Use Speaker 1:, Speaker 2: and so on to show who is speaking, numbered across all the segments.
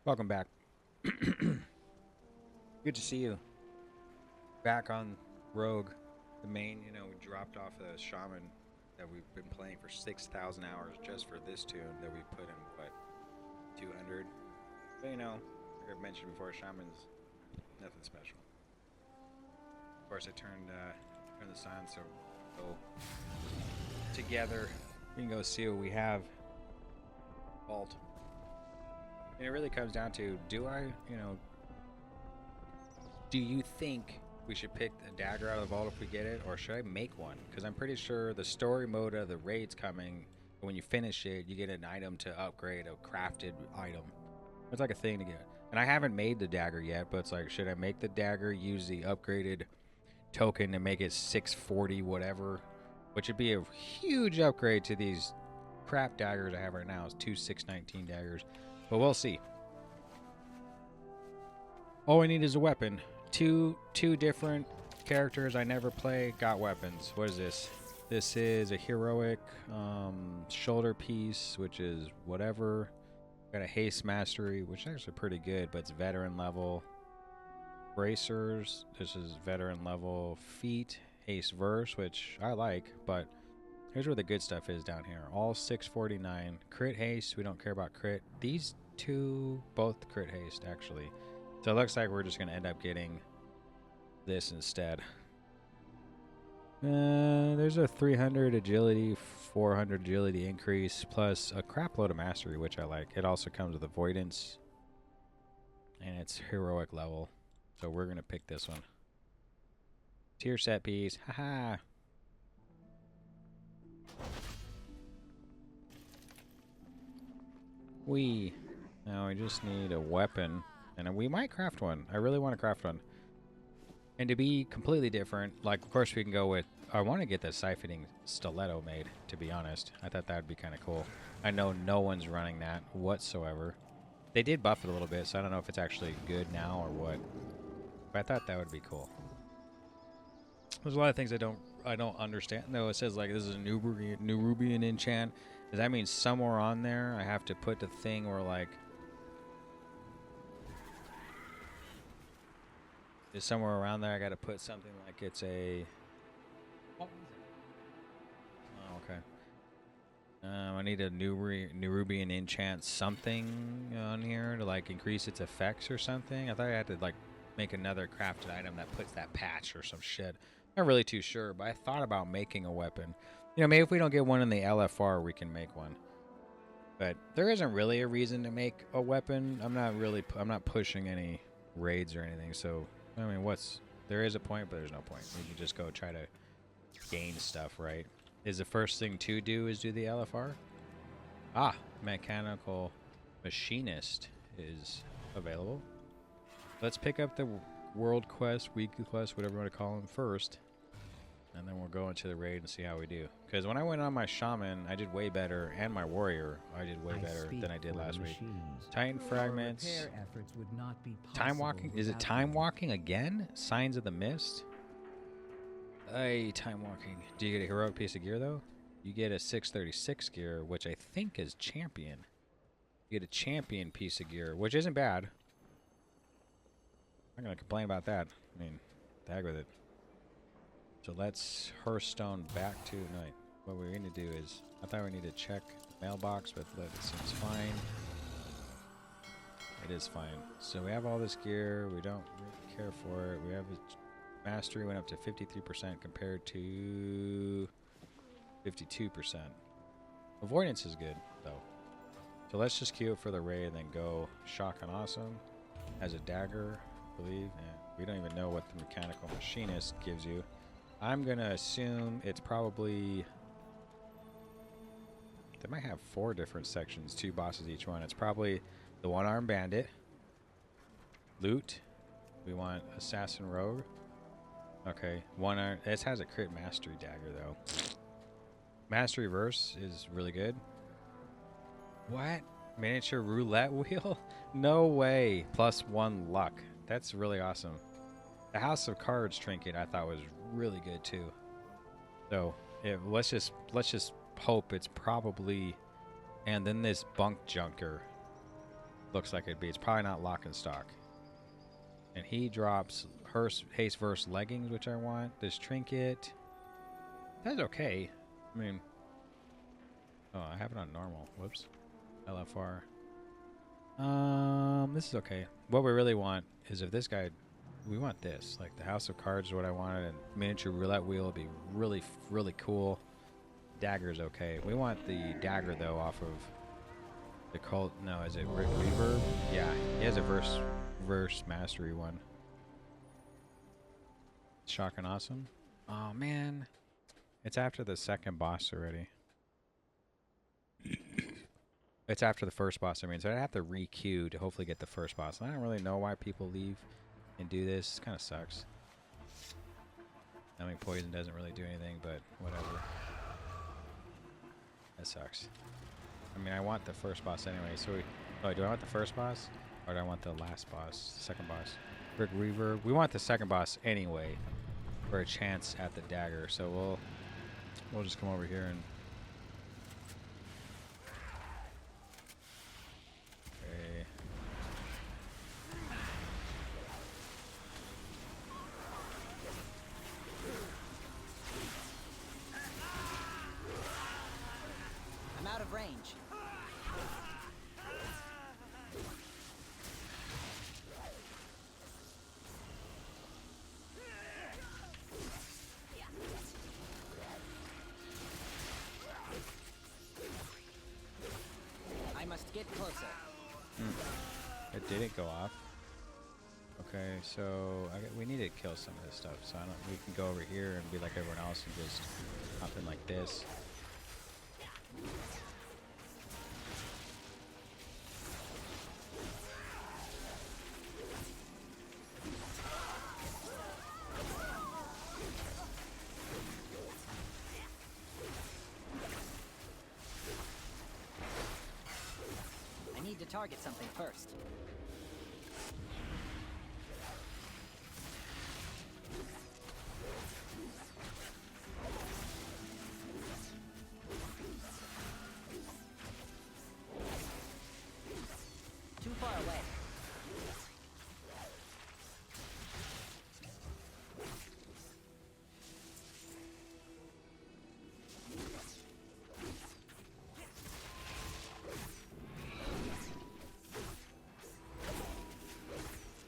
Speaker 1: Welcome back. Good to see you. Back on Rogue, the main, we dropped off the Shaman that we've been playing for 6,000 hours just for this tune that we put in, what, 200? But like I've mentioned before, Shaman's nothing special. Of course, I turned the sun, so we'll go together. We can go see what we have. Vault. And it really comes down to, do you think we should pick a dagger out of the vault if we get it, or should I make one? Because I'm pretty sure the story mode of the raid's coming, and when you finish it, you get an item to upgrade, a crafted item. It's like a thing to get. And I haven't made the dagger yet, but it's like, should I make the dagger, use the upgraded token to make it 640 whatever, which would be a huge upgrade to these crap daggers I have right now. It's two 619 daggers. But we'll see. All we need is a weapon. Two different characters I never play got weapons. What is this? This is a heroic shoulder piece, which is whatever. Got a haste mastery, which is actually pretty good, but it's veteran level. Bracers, this is veteran level. Feet, haste verse, which I like, but here's where the good stuff is down here. All 649. Crit haste, we don't care about crit. These two, both crit haste, actually. So it looks like we're just going to end up getting this instead. There's a 300 agility, 400 agility increase, plus a crap load of mastery, which I like. It also comes with avoidance, and it's heroic level. So we're going to pick this one. Tier set piece. Haha. Now we just need a weapon, and we might craft one. I really want to craft one. And to be completely different, like, of course we can go with, I want to get the siphoning stiletto made, to be honest. I thought that would be kind of cool. I know no one's running that whatsoever. They did buff it a little bit, so I don't know if it's actually good now or what. But I thought that would be cool. There's a lot of things I don't understand. No, it says like this is a Nerubian enchant. Does that mean somewhere on there I have to put the thing where like is somewhere around there I got to put something like it's a. Oh, okay. I need a Nerubian enchant something on here to like increase its effects or something. I thought I had to like make another crafted item that puts that patch or some shit. Not really too sure, but I thought about making a weapon. Maybe if we don't get one in the LFR, we can make one. But there isn't really a reason to make a weapon. I'm not pushing any raids or anything. So, I mean, there is a point, but there's no point. We can just go try to gain stuff, right? Is the first thing to do is do the LFR? Ah, mechanical machinist is available. Let's pick up the world quest, weekly quest, whatever you want to call them first. And then we'll go into the raid and see how we do. Because when I went on my shaman, I did way better. And my warrior, I did way better than I did last week. Titan fragments. Time walking. Is it time walking again? Signs of the mist. Hey, time walking. Do you get a heroic piece of gear though? You get a 636 gear, which I think is champion. You get a champion piece of gear, which isn't bad. I'm not gonna complain about that. I mean, the heck with it. So let's Hearthstone back to night. What we're gonna do is, I thought we need to check the mailbox, but it seems fine. It is fine. So we have all this gear. We don't really care for it. We have a mastery went up to 53% compared to 52%. Avoidance is good though. So let's just queue it for the raid and then go shock and awesome. Has a dagger, I believe. And we don't even know what the mechanical machinist gives you. I'm going to assume it's probably. They might have 4 different sections, 2 bosses each one. It's probably the one-armed bandit. Loot. We want assassin rogue. Okay, one arm. This has a crit mastery dagger though. Mastery verse is really good. What? Miniature roulette wheel? No way. +1 luck. That's really awesome. The House of Cards trinket I thought was really good too. So let's just hope it's probably. And then this bunk junker. Looks like it'd be. It's probably not lock and stock. And he drops haste verse leggings, which I want. This trinket. That's okay. I mean, oh, I have it on normal. Whoops. LFR. This is okay. What we really want is if this guy, we want this. Like the House of Cards is what I wanted, and miniature roulette wheel would be really, really cool. Dagger's okay. We want the dagger though off of the cult. No, is it reverb? Yeah, he has a verse mastery one. Shocking awesome. Oh man, it's after the second boss already. It's after the first boss, I mean, so I have to re-queue to hopefully get the first boss. And I don't really know why people leave and do this. It kind of sucks. I mean, poison doesn't really do anything, but whatever. That sucks. I mean, I want the first boss anyway, so oh, do I want the first boss? Or do I want the last boss, the second boss? Brick Reaver. We want the second boss anyway for a chance at the dagger, so we'll just come over here and
Speaker 2: range. I must get closer.
Speaker 1: It didn't go off. Okay, so we need to kill some of this stuff. So we can go over here and be like everyone else and just hop in like this.
Speaker 2: I need to target something first. Too far away.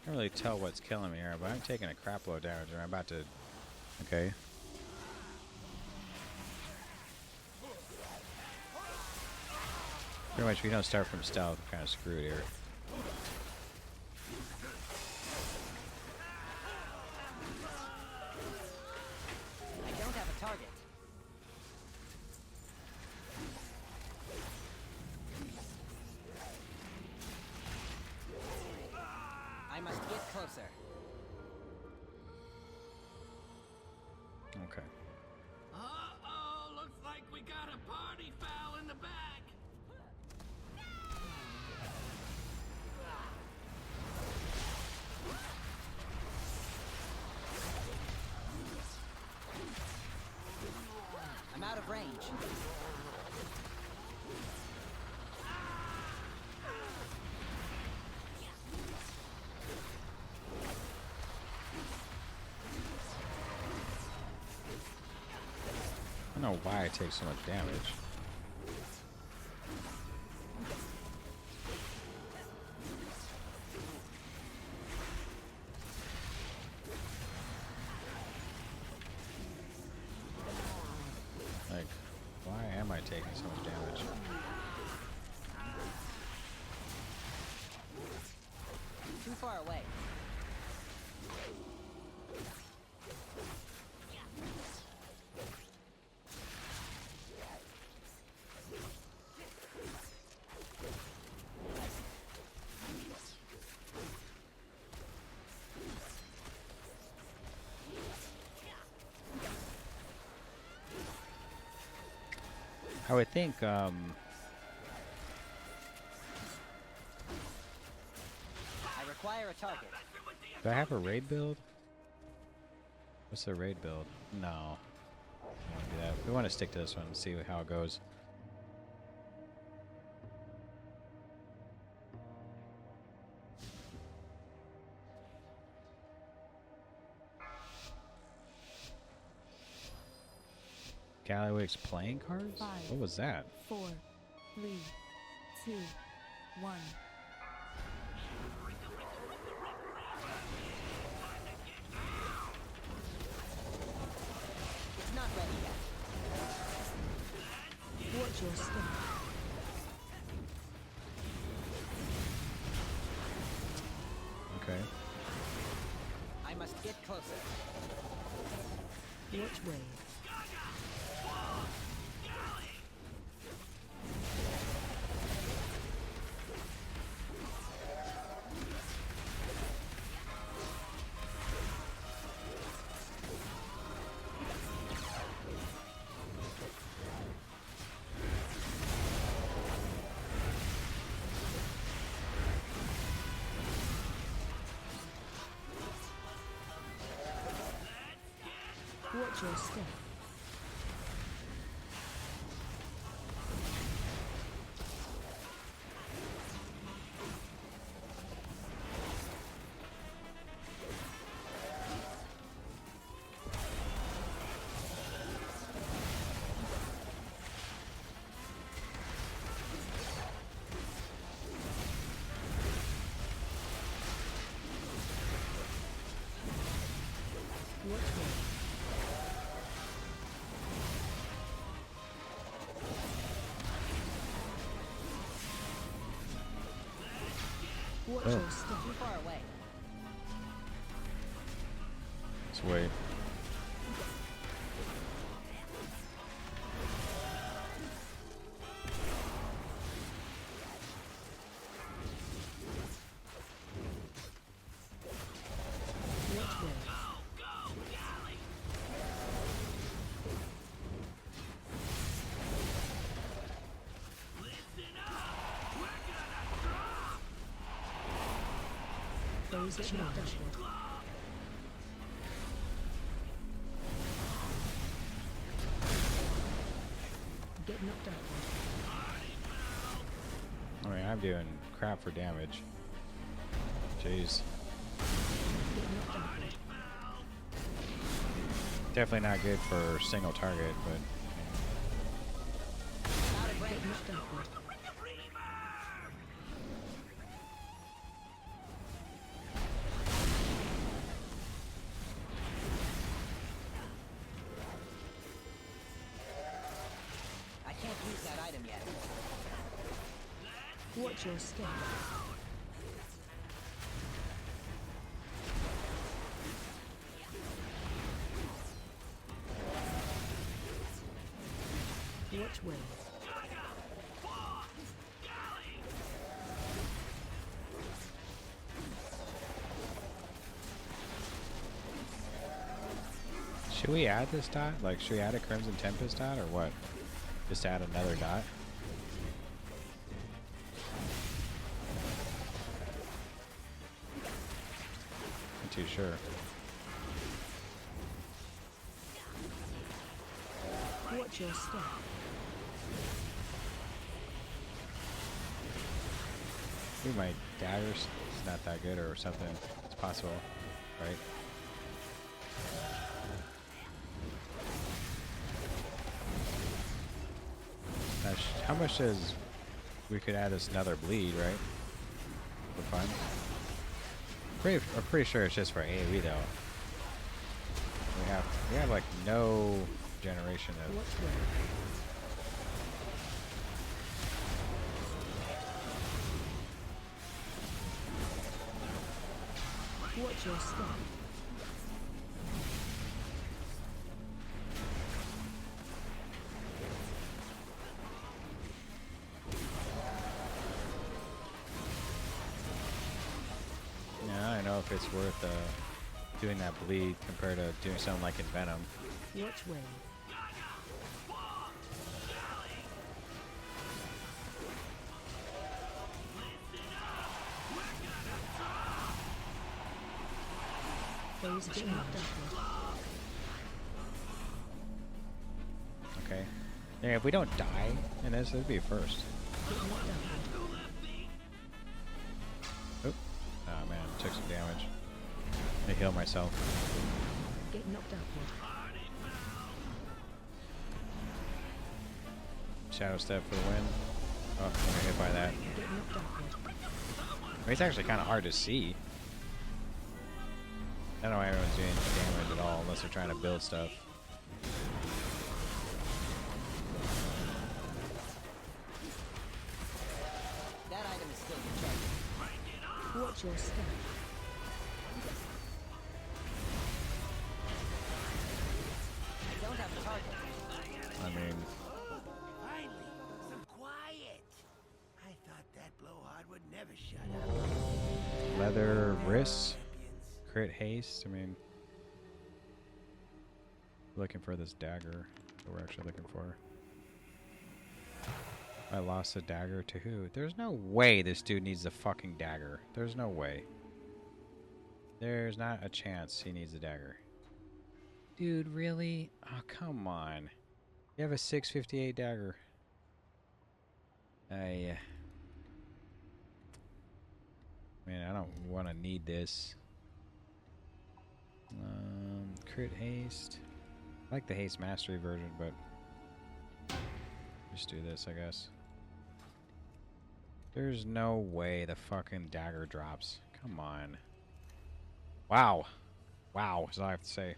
Speaker 1: Can't really tell what's killing me here, but I'm taking a crap load damage and I'm about to... Okay. Pretty much if you don't start from stealth, I'm kind of screwed here.
Speaker 2: I don't have a target. I must get closer.
Speaker 1: Okay.
Speaker 3: Uh-oh, looks like we got a party foul in the back.
Speaker 2: I'm out of range.
Speaker 1: I don't know why I take so much damage. Like, why am I taking so much damage?
Speaker 2: Too far away.
Speaker 1: I would think,
Speaker 2: I require a target.
Speaker 1: do I have a raid build? What's the raid build? No. I don't want to do that. We want to stick to this one and see how it goes. Galloway's playing cards?
Speaker 4: 5,
Speaker 1: What was that?
Speaker 4: 4, 3, 2, 1.
Speaker 2: It's not ready yet.
Speaker 4: Watch your step.
Speaker 1: Okay.
Speaker 2: I must get closer.
Speaker 4: Watch wave. Watch your step. Watch wave. Watch
Speaker 1: Oh.
Speaker 4: your step.
Speaker 2: Too far away.
Speaker 1: Let's wait.
Speaker 4: Watch wave. Those that know dashboard. Get knocked out.
Speaker 1: I mean, I'm doing crap for damage. Jeez.
Speaker 4: Get knocked out.
Speaker 1: Definitely not good for single target, but
Speaker 2: Out of range.
Speaker 4: Get knocked out.
Speaker 2: I can't use that item yet.
Speaker 4: Watch your step. Watch wave.
Speaker 1: should we add this dot? Like, should we add a Crimson Tempest dot or what? Just add another dot? Not too sure.
Speaker 4: Watch your step.
Speaker 1: Maybe my dagger's not that good or something. It's possible, right? Now, how much does we could add this another bleed, right? For fun. I'm pretty sure it's just for AoE though. We have like no generation of.
Speaker 4: Watch wave. Watch your step.
Speaker 1: Yeah, I don't know if it's worth doing that bleed compared to doing something like in Venom.
Speaker 4: Watch wave. Those get knocked out.
Speaker 1: Okay. Yeah, if we don't die in this, it'd be a first.
Speaker 4: Get knocked out.
Speaker 1: Oop. Oh man, took some damage. I heal myself.
Speaker 4: Get knocked out.
Speaker 1: Shadow Step for the win. Oh, I'm gonna hit by that.
Speaker 4: Get knocked upward.
Speaker 1: It's actually kind of hard to see. I don't know why everyone's doing damage at all unless they're trying to build stuff.
Speaker 2: That item is still protected.
Speaker 4: Watch your step.
Speaker 2: I don't have a target.
Speaker 1: I mean,
Speaker 3: Finally, some quiet. I thought that blowhard would never shut up.
Speaker 1: leather wrists, crit haste. I mean, looking for this dagger that we're actually looking for. I lost the dagger to who? There's no way this dude needs the fucking dagger. There's no way. There's not a chance he needs a dagger. Dude, really? Oh, come on. You have a 658 dagger. Man, I don't want to need this. Crit haste. I like the haste mastery version, but just do this, I guess. There's no way the fucking dagger drops. Come on. Wow. Wow, is all I have to say.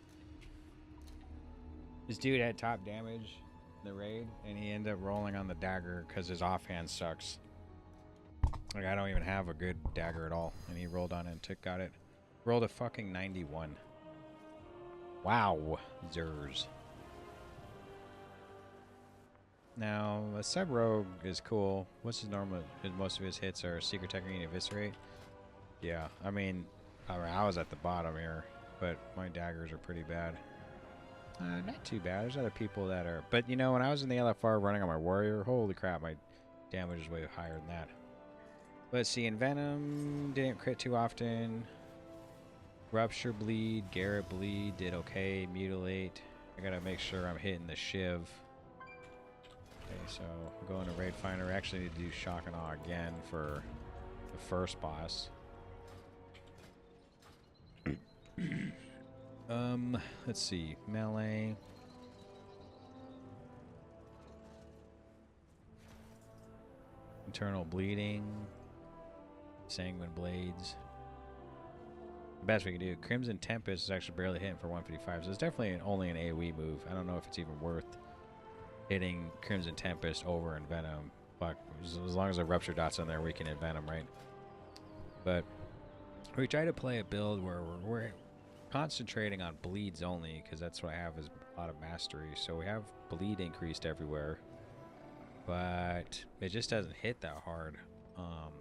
Speaker 1: This dude had top damage in the raid, and he ended up rolling on the dagger because his offhand sucks. Like, I don't even have a good dagger at all. And he rolled on it and got it. Rolled a fucking 91. Wow. Zers. Now, a sub-rogue is cool. What's his normal? Most of his hits are Secret Technique and Eviscerate. Yeah, I mean, I was at the bottom here, but my daggers are pretty bad. Not too bad. There's other people that are... But, you know, when I was in the LFR running on my warrior, holy crap, my damage is way higher than that. Let's see, in Venom, didn't crit too often. Rupture bleed, Garrett bleed, did okay. Mutilate. I gotta make sure I'm hitting the shiv. Okay, so we're going to Raid Finder. We actually need to do Shock and Awe again for the first boss. Let's see. Melee. Internal bleeding. Sanguine blades. The best we can do. Crimson Tempest is actually barely hitting for 155, so it's definitely only an AoE move. I don't know if it's even worth hitting Crimson Tempest over in Venom. But as long as the Rupture Dot's on there, we can hit Venom, right? But we try to play a build where we're concentrating on bleeds only, because that's what I have is a lot of mastery. So we have bleed increased everywhere, but it just doesn't hit that hard.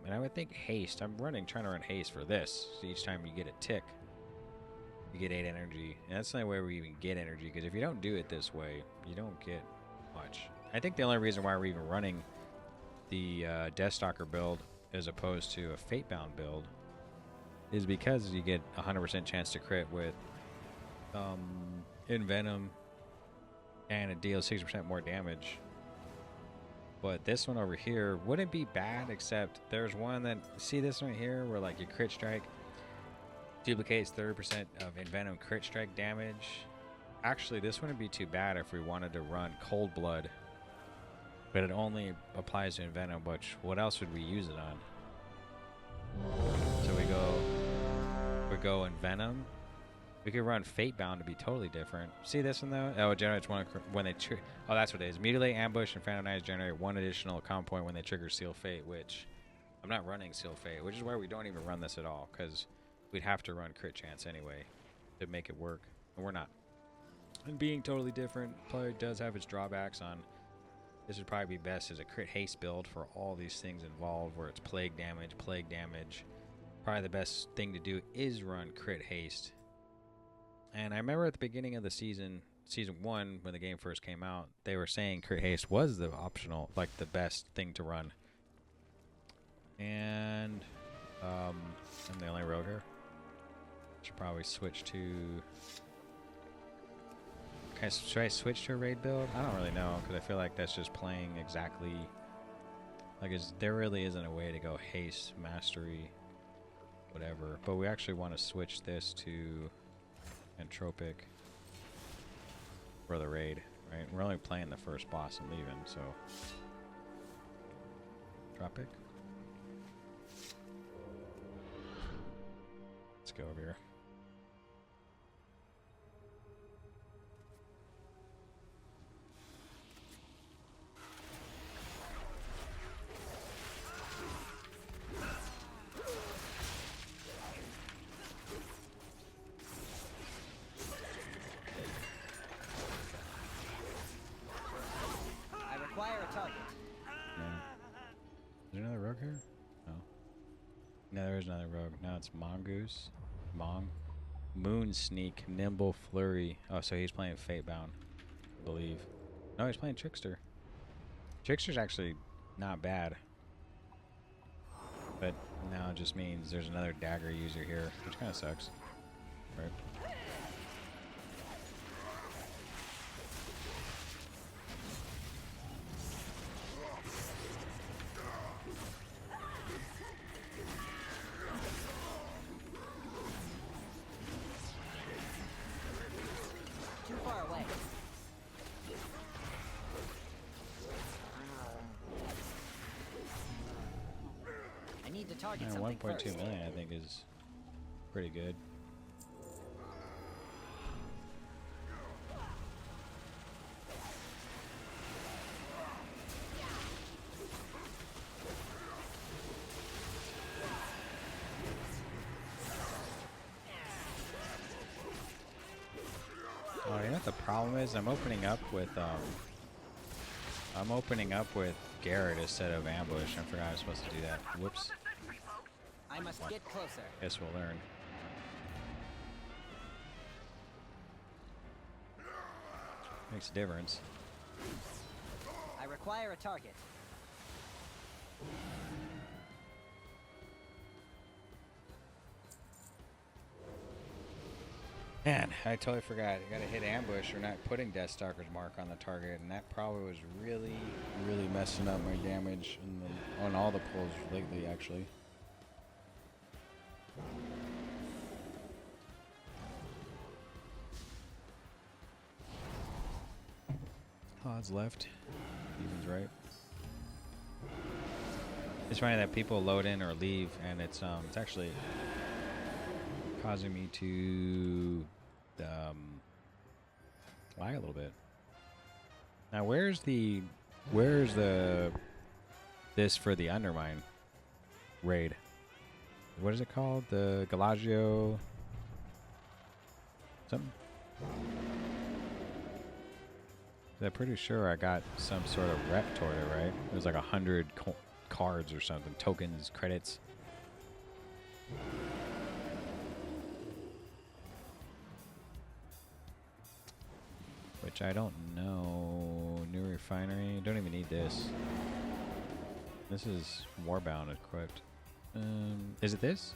Speaker 1: And I would think haste. I'm trying to run haste for this. So each time you get a tick, you get 8 energy, and that's the only way we even get energy. Because if you don't do it this way, you don't get much. I think the only reason why we're even running the Deathstalker build as opposed to a Fatebound build is because you get 100% chance to crit with in Venom, and it deals 60% more damage. But this one over here wouldn't be bad, except there's one that, see this one right here, where like your crit strike duplicates 30% of in Venom crit strike damage. Actually, this wouldn't be too bad if we wanted to run Cold Blood, but it only applies to in Venom. Which, what else would we use it on? So we go in Venom. We could run Fatebound to be totally different. See this one though? Oh, it generates one when they oh, that's what it is. Mutilate, Ambush, and Phantom Knives generate one additional comp point when they trigger Seal Fate, which I'm not running Seal Fate, which is why we don't even run this at all, because we'd have to run Crit Chance anyway to make it work, and we're not. And being totally different probably does have its drawbacks on. This would probably be best as a Crit Haste build for all these things involved, where it's plague damage. Probably the best thing to do is run Crit Haste. And I remember at the beginning of the season 1, when the game first came out, they were saying Crit Haste was the optional, like the best thing to run. And I'm the only rogue here. Should probably switch to... Should I switch to a raid build? I don't really know, because I feel like that's just playing exactly... Like, there really isn't a way to go haste, mastery, whatever. But we actually want to switch this to Entropic for the raid, right? We're only playing the first boss and leaving, so Tropic. Let's go over here.
Speaker 2: I require a target.
Speaker 1: Yeah. Is there another rogue here? No. No, there is another rogue. Now it's Mongoose. Moon Sneak, Nimble Flurry. Oh, so he's playing Fatebound, I believe. No, he's playing Trickster. Trickster's actually not bad. But now it just means there's another dagger user here, which kind of sucks. Right?
Speaker 2: Too far away. I need to target
Speaker 1: Yeah,
Speaker 2: something
Speaker 1: 1.2
Speaker 2: first.
Speaker 1: million, I think, is pretty good. Oh, you know what the problem is? I'm opening up with Garrett instead of ambush. I forgot I was supposed to do that. Whoops.
Speaker 2: I must get closer.
Speaker 1: Guess we'll learn. Makes a difference.
Speaker 2: I require a target.
Speaker 1: Man, I totally forgot. I gotta hit ambush or not putting Deathstalker's mark on the target, and that probably was really, really messing up my damage on all the pulls lately, actually. Odds left. Evens right. It's funny that people load in or leave, and it's actually causing me to lag a little bit. Now, where's this for the Undermine raid? What is it called? The Galagio something? I'm pretty sure I got some sort of rep toward it, right? It was like 100 cards or something, tokens, credits. Which I don't know. New refinery. Don't even need this. This is Warbound equipped. Is it this?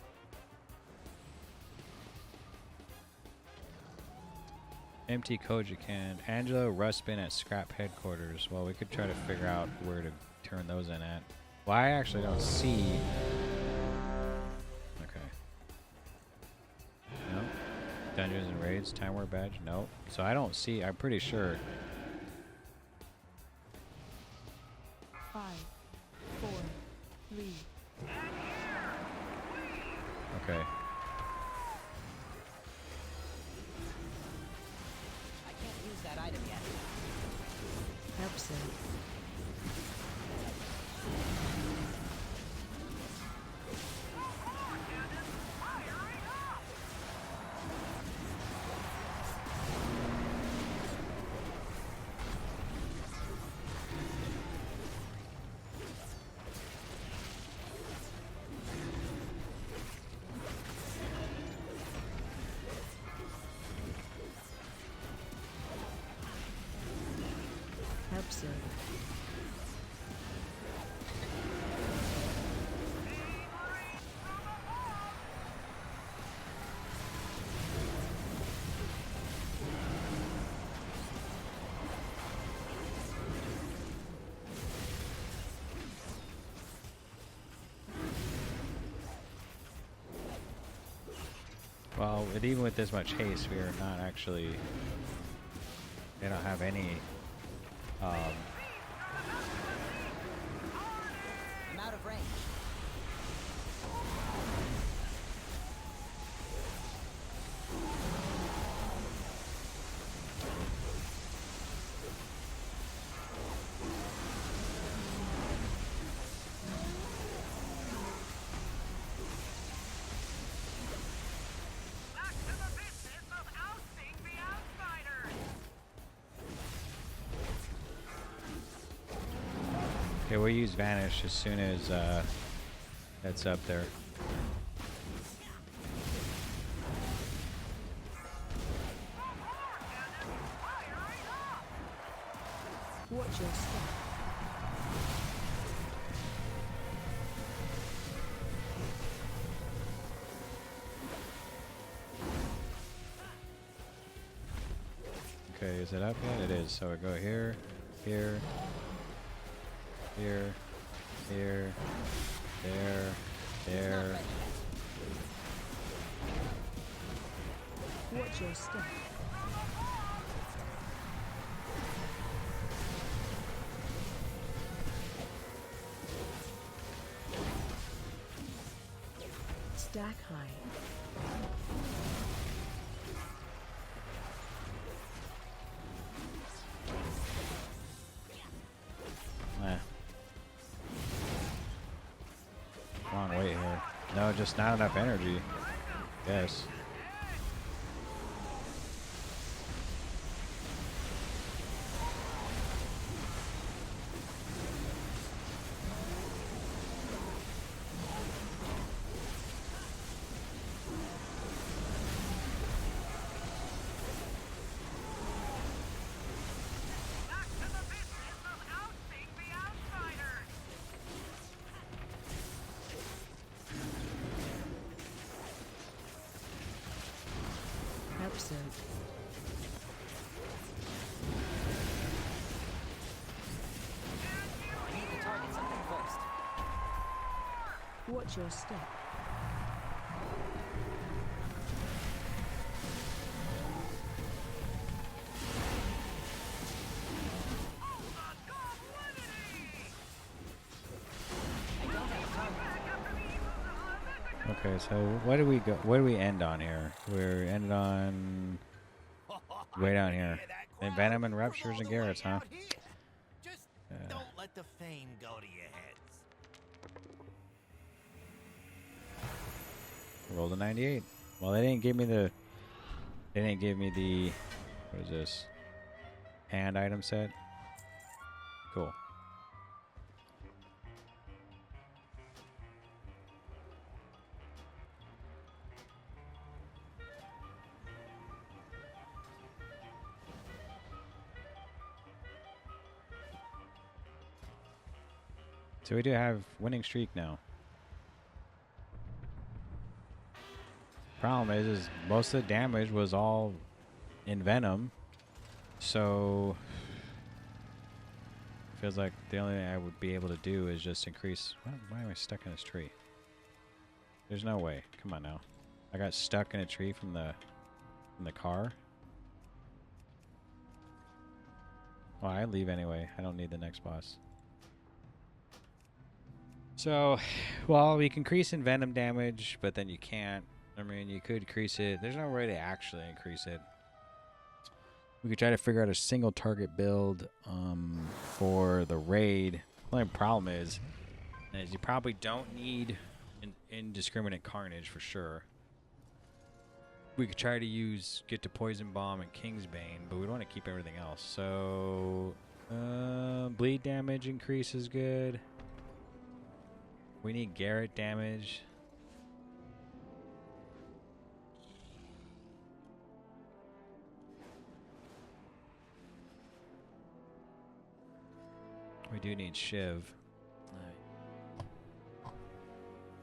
Speaker 1: Empty Koja can. Angelo Rustbin at Scrap Headquarters. Well, we could try to figure out where to turn those in at. Well, I actually don't see. Okay. No. Dungeons and Raids. Time War Badge. No. So I don't see. I'm pretty sure.
Speaker 4: 5, 4, 3.
Speaker 1: Okay.
Speaker 2: I can't use that item yet.
Speaker 4: Help sir. Help sir.
Speaker 1: Well, even with this much haste, we are not actually. They don't have any.
Speaker 2: I'm out of
Speaker 1: Yeah, we'll use Vanish as soon as that's up there.
Speaker 4: Watch your step.
Speaker 1: Okay, is it up yet? It is. So we go here, here, here, here, there, there.
Speaker 4: Watch your step. Stack high.
Speaker 1: Wrong way here. No, just not enough energy. Yes.
Speaker 4: Absent.
Speaker 2: I need to target something first.
Speaker 4: Watch your step.
Speaker 2: I don't have a target.
Speaker 1: Okay, so what do we go? What do we end on here? We're ended on way down here. And Venom and Ruptures and Garrett's, huh?
Speaker 3: Just don't let the fame go to your heads.
Speaker 1: Rolled a 98. Well, they didn't give me the. They didn't give me the. What is this? Hand item set. Cool. So we do have winning streak now. Problem is most of the damage was all in Venom, so feels like the only thing I would be able to do is just increase. Why am I stuck in this tree? There's no way. Come on now. I got stuck in a tree from the car. Well, I leave anyway. I don't need the next boss. So, well, we can increase in Venom damage, but then you can't. I mean, you could increase it. There's no way to actually increase it. We could try to figure out a single target build for the raid. The only problem is you probably don't need an indiscriminate carnage for sure. We could try to get to Poison Bomb and Kingsbane, but we want to keep everything else. So, bleed damage increase is good. We need Garrett damage. We do need Shiv.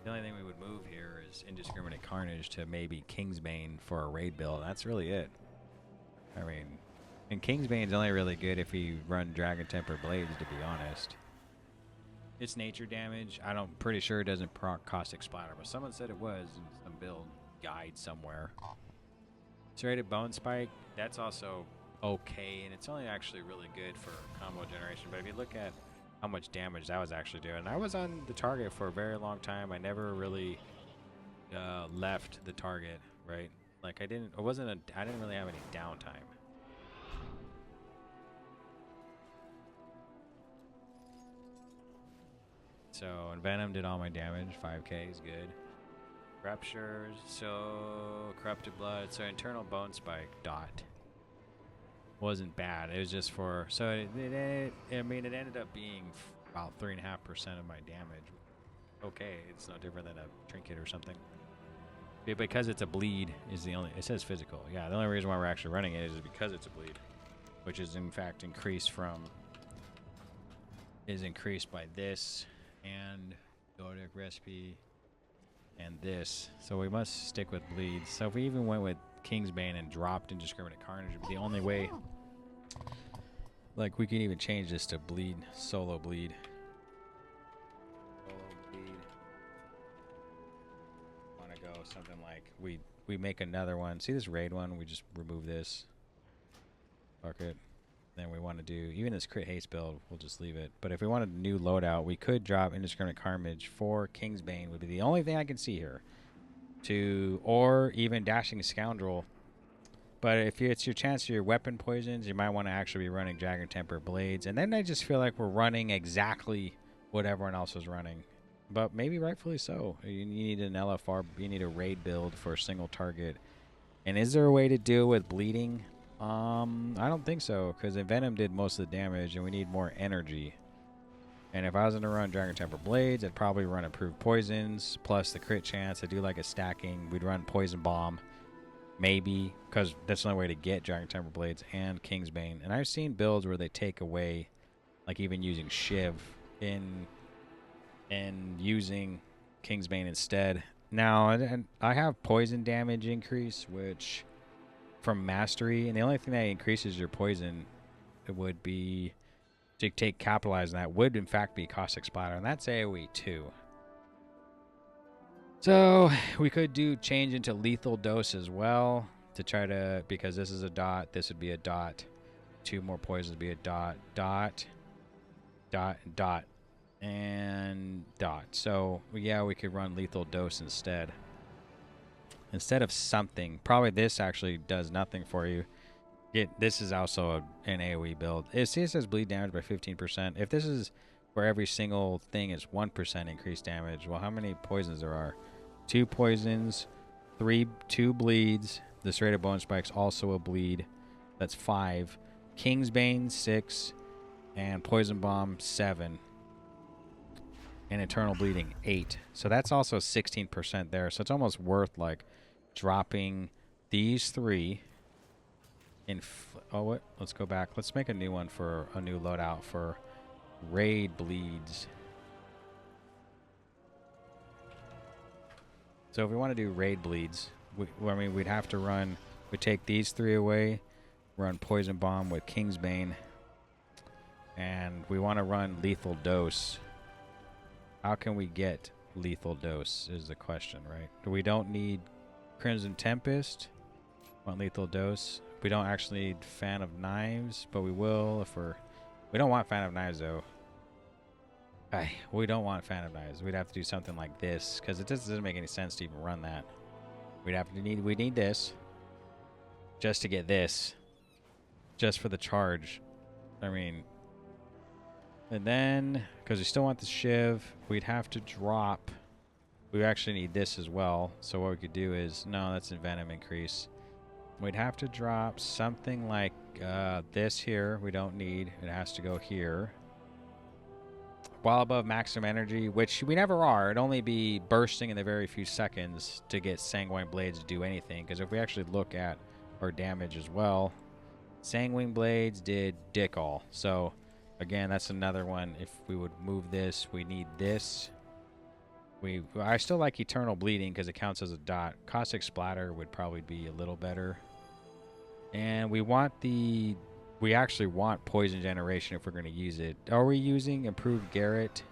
Speaker 1: The only thing we would move here is Indiscriminate Carnage to maybe Kingsbane for a raid build. That's really it. I mean, and Kingsbane's only really good if we run Dragon Temper Blades, to be honest. It's nature damage. I'm pretty sure it doesn't proc Caustic Splatter, but someone said it was in some build guide somewhere. Serrated Bone Spike, that's also okay, and it's only actually really good for combo generation. But if you look at how much damage that was actually doing, I was on the target for a very long time. I never really left the target, right? Like I didn't really have any downtime. So, and Venom did all my damage. 5k is good. Ruptures, so Corrupted Blood, so Internal Bone Spike dot wasn't bad. It was just for, so I mean, it ended up being about 3.5% of my damage. Okay, it's no different than a trinket or something. Because it's a bleed is the only. It says physical. Yeah, the only reason why we're actually running it is because it's a bleed, which is in fact increased by this and Nordic recipe and this. So we must stick with bleeds. So if we even went with Kingsbane and dropped Indiscriminate Carnage, it'd be the only way. Like we could even change this to bleed, solo bleed. Want to go something like we make another one. See this raid one? We just remove this. Fuck it. Then we want to do even this crit haste build. We'll just leave it. But if we wanted a new loadout, we could drop Indiscriminate Carnage for Kingsbane. Would be the only thing I can see here. Or even Dashing Scoundrel. But if it's your chance for your weapon poisons, you might want to actually be running Dragon Temper Blades. And then I just feel like we're running exactly what everyone else is running. But maybe rightfully so. You need an LFR, you need a raid build for a single target. And is there a way to deal with bleeding? I don't think so, because Venom did most of the damage, and we need more energy. And if I was going to run Dragon Temper Blades, I'd probably run Improved Poisons, plus the crit chance. I do like a stacking. We'd run Poison Bomb, maybe, because that's the only way to get Dragon Temper Blades and Kingsbane. And I've seen builds where they take away, like even using Shiv and using Kingsbane instead. Now, and I have poison damage increase, which from mastery, and the only thing that increases your poison would be to take capitalize on that would in fact be caustic splatter, and that's AoE 2. So we could do change into lethal dose as well to try to, because this is a dot, this would be a dot, 2 more poisons would be a dot, dot, dot, dot, and dot. So yeah, we could run lethal dose instead of something. Probably this actually does nothing for you. This is also an AoE build. It says bleed damage by 15%. If this is where every single thing is 1% increased damage, well, how many poisons there are? 2 poisons, 2 bleeds. The serrated bone spike's also a bleed. That's 5. Kingsbane 6, and poison bomb 7, and eternal bleeding 8. So that's also 16% there. So it's almost worth like dropping these 3 in let's go back. Let's make a new one for a new loadout for raid bleeds. So if we want to do raid bleeds, we'd have to run, we take these 3 away, run poison bomb with Kingsbane, and we want to run lethal dose. How can we get lethal dose is the question, right? We don't need Crimson Tempest. Want lethal dose. We don't actually need Fan of Knives, but we will if we don't want Fan of Knives though. We don't want Fan of Knives. We'd have to do something like this because it just doesn't make any sense to even run that. We need this just to get this, just for the charge. I mean, and then because we still want the Shiv, we'd have to drop. We actually need this as well. So what we could do is, no, that's a Venom increase. We'd have to drop something like this here. We don't need. It has to go here. While above maximum energy, which we never are. It'd only be bursting in the very few seconds to get Sanguine Blades to do anything. Because if we actually look at our damage as well, Sanguine Blades did dick all. So again, that's another one. If we would move this, we need this. I still like Eternal Bleeding because it counts as a dot. Caustic Splatter would probably be a little better. And we actually want Poison Generation if we're going to use it. Are we using Improved Garrett?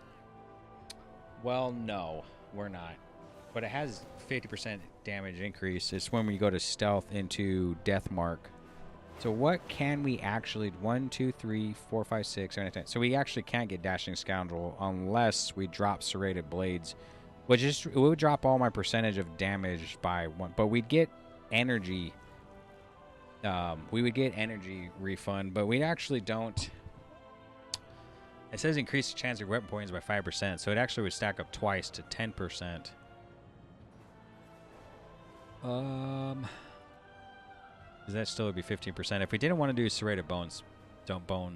Speaker 1: Well, no, we're not. But it has 50% damage increase. It's when we go to Stealth into Death Mark. So what can we actually... 1, 2, 3, 4, 5, 6, 7, 8, 10. So we actually can't get Dashing Scoundrel unless we drop Serrated Blades. Which is, it would drop all my percentage of damage by 1. But we'd get energy. We would get energy refund, but we actually don't. It says increase the chance of weapon points by 5%, so it actually would stack up twice to 10%. Does that still would be 15%? If we didn't want to do serrated bone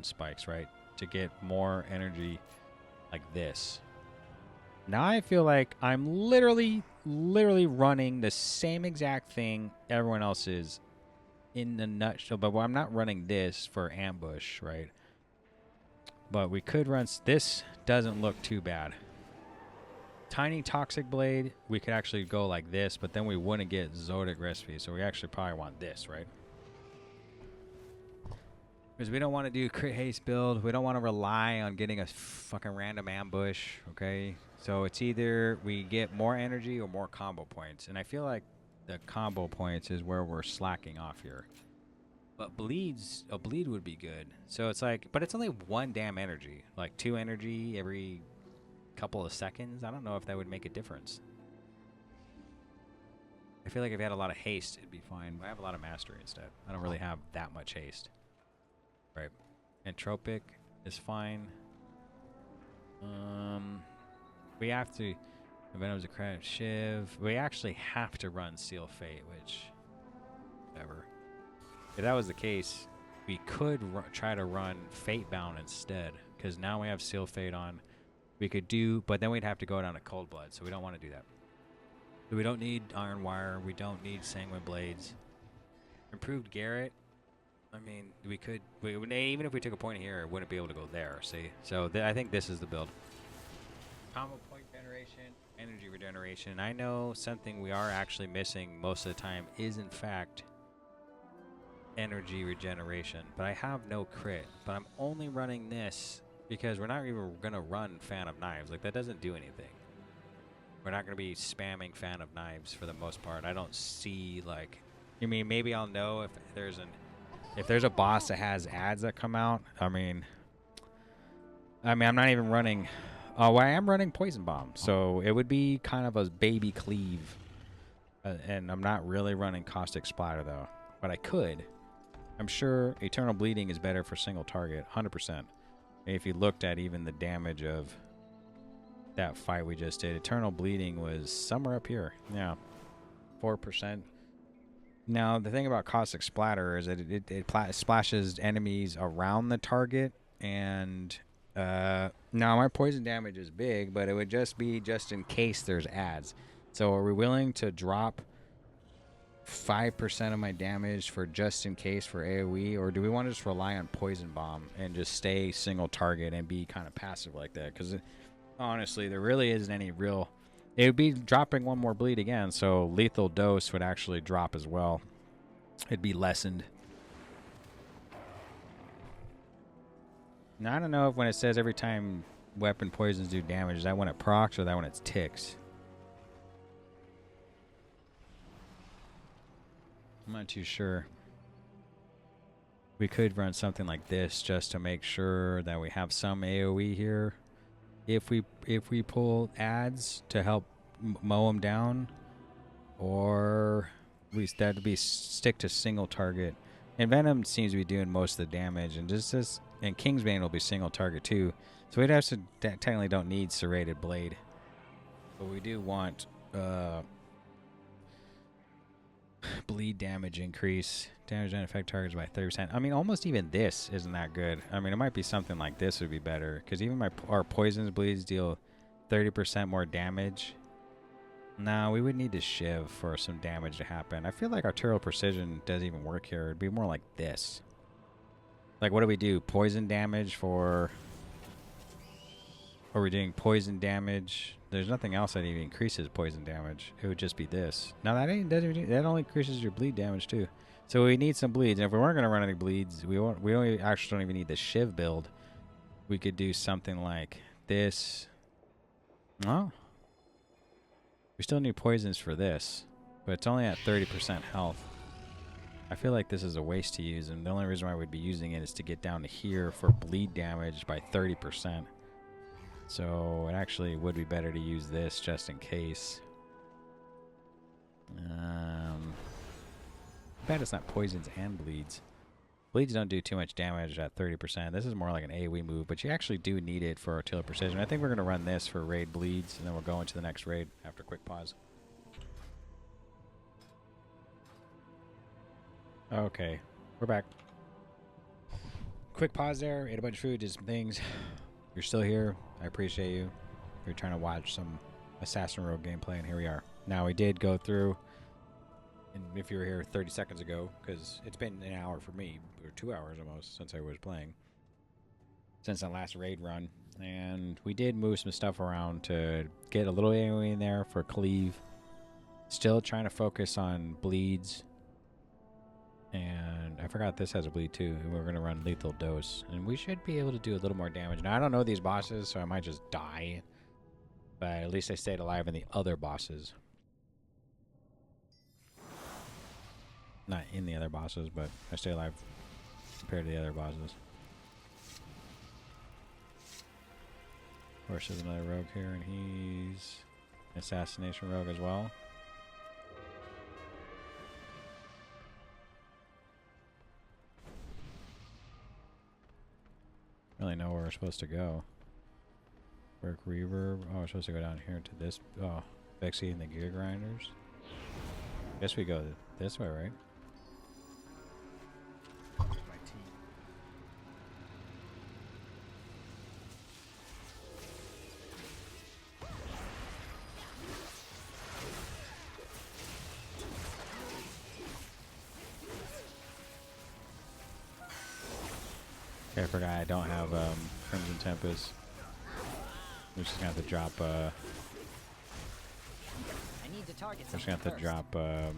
Speaker 1: spikes, right, to get more energy, like this. Now I feel like I'm literally running the same exact thing everyone else is in the nutshell, but I'm not running this for ambush, right? But we could run, this doesn't look too bad. Tiny Toxic Blade, we could actually go like this, but then we wouldn't get Zodiac Recipe, so we actually probably want this, right? Because we don't want to do crit haste build. We don't want to rely on getting a fucking random ambush, okay? So it's either we get more energy or more combo points. And I feel like the combo points is where we're slacking off here. But bleeds, a bleed would be good. So it's like, but it's only 1 damn energy. Like 2 energy every couple of seconds. I don't know if that would make a difference. I feel like if you had a lot of haste, it'd be fine. But I have a lot of mastery instead. I don't really have that much haste. Right. Entropic is fine. We have to... Venom's a credit Shiv. We actually have to run Seal Fate, which... Whatever. If that was the case, we could try to run Fatebound instead. Because now we have Seal Fate on. We could do... But then we'd have to go down to Cold Blood, so we don't want to do that. So we don't need Iron Wire. We don't need Sanguine Blades. Improved Garrett. I mean, we could... even if we took a point here, it wouldn't be able to go there, see? So I think this is the build. Combo point generation, energy regeneration. I know something we are actually missing most of the time is, in fact, energy regeneration. But I have no crit. But I'm only running this because we're not even going to run Fan of Knives. Like, that doesn't do anything. We're not going to be spamming Fan of Knives for the most part. I don't see, like... I mean, maybe I'll know if there's an... If there's a boss that has ads that come out, I mean, I'm not even running. Well, I am running Poison Bomb, so it would be kind of a baby cleave. And I'm not really running Caustic Splatter, though. But I could. I'm sure Eternal Bleeding is better for single target, 100%. If you looked at even the damage of that fight we just did, Eternal Bleeding was somewhere up here. Yeah, 4%. Now, the thing about Caustic Splatter is that it splashes enemies around the target, and now my poison damage is big, but it would just be just in case there's ads. So are we willing to drop 5% of my damage for just in case for AoE, or do we want to just rely on Poison Bomb and just stay single target and be kind of passive like that? Because honestly, there really isn't any real... It would be dropping 1 more bleed again, so lethal dose would actually drop as well. It'd be lessened. Now, I don't know if when it says every time weapon poisons do damage, is that when it procs or that when it's ticks? I'm not too sure. We could run something like this just to make sure that we have some AoE here. If we pull ads to help mow them down, or at least that'd be stick to single target. And Venom seems to be doing most of the damage, and just this, and Kingsbane will be single target too. So we'd have to technically don't need Serrated Blade, but we do want bleed damage increase. Damage and affect targets by 30%. I mean, almost even this isn't that good. I mean, it might be something like this would be better. Because even our poisons bleeds deal 30% more damage. No, we would need to Shiv for some damage to happen. I feel like Arterial Precision doesn't even work here. It'd be more like this. Like, what do we do? Poison damage for... Are we doing poison damage? There's nothing else that even increases poison damage. It would just be this. Now, that only increases your bleed damage, too. So we need some bleeds, and if we weren't going to run any bleeds, we only actually don't even need the Shiv build. We could do something like this. Oh. We still need poisons for this, but it's only at 30% health. I feel like this is a waste to use, and the only reason why we'd be using it is to get down to here for bleed damage by 30%. So it actually would be better to use this just in case. Bet it's not poisons and bleeds. Bleeds don't do too much damage at 30%. This is more like an AoE move, but you actually do need it for Arterial Precision. I think we're going to run this for raid bleeds, and then we'll go into the next raid after a quick pause. Okay, we're back. Quick pause there. Ate a bunch of food, did some things. you're still here, I appreciate you. You're trying to watch some Assassin Rogue gameplay, and here we are. Now, we did go through, and if you were here 30 seconds ago, because it's been an hour for me, or 2 hours almost, since I was playing, since that last raid run, and we did move some stuff around to get a little AoE in there for cleave. Still trying to focus on bleeds, and I forgot this has a bleed too, and we're going to run lethal dose, and we should be able to do a little more damage. Now, I don't know these bosses, so I might just die, but at least I stayed alive in the other bosses. Not in the other bosses, but I stay alive compared to the other bosses. Of course, there's another rogue here, and he's an assassination rogue as well. Really know where we're supposed to go. Work reverb. Oh, we're supposed to go down here to this. Oh, Vexy and the gear grinders. Guess we go this way, right? Okay, I forgot I don't have Crimson Tempest. We're just gonna have to drop.
Speaker 2: I need to target
Speaker 1: We're just gonna have to
Speaker 2: first.
Speaker 1: drop.
Speaker 2: I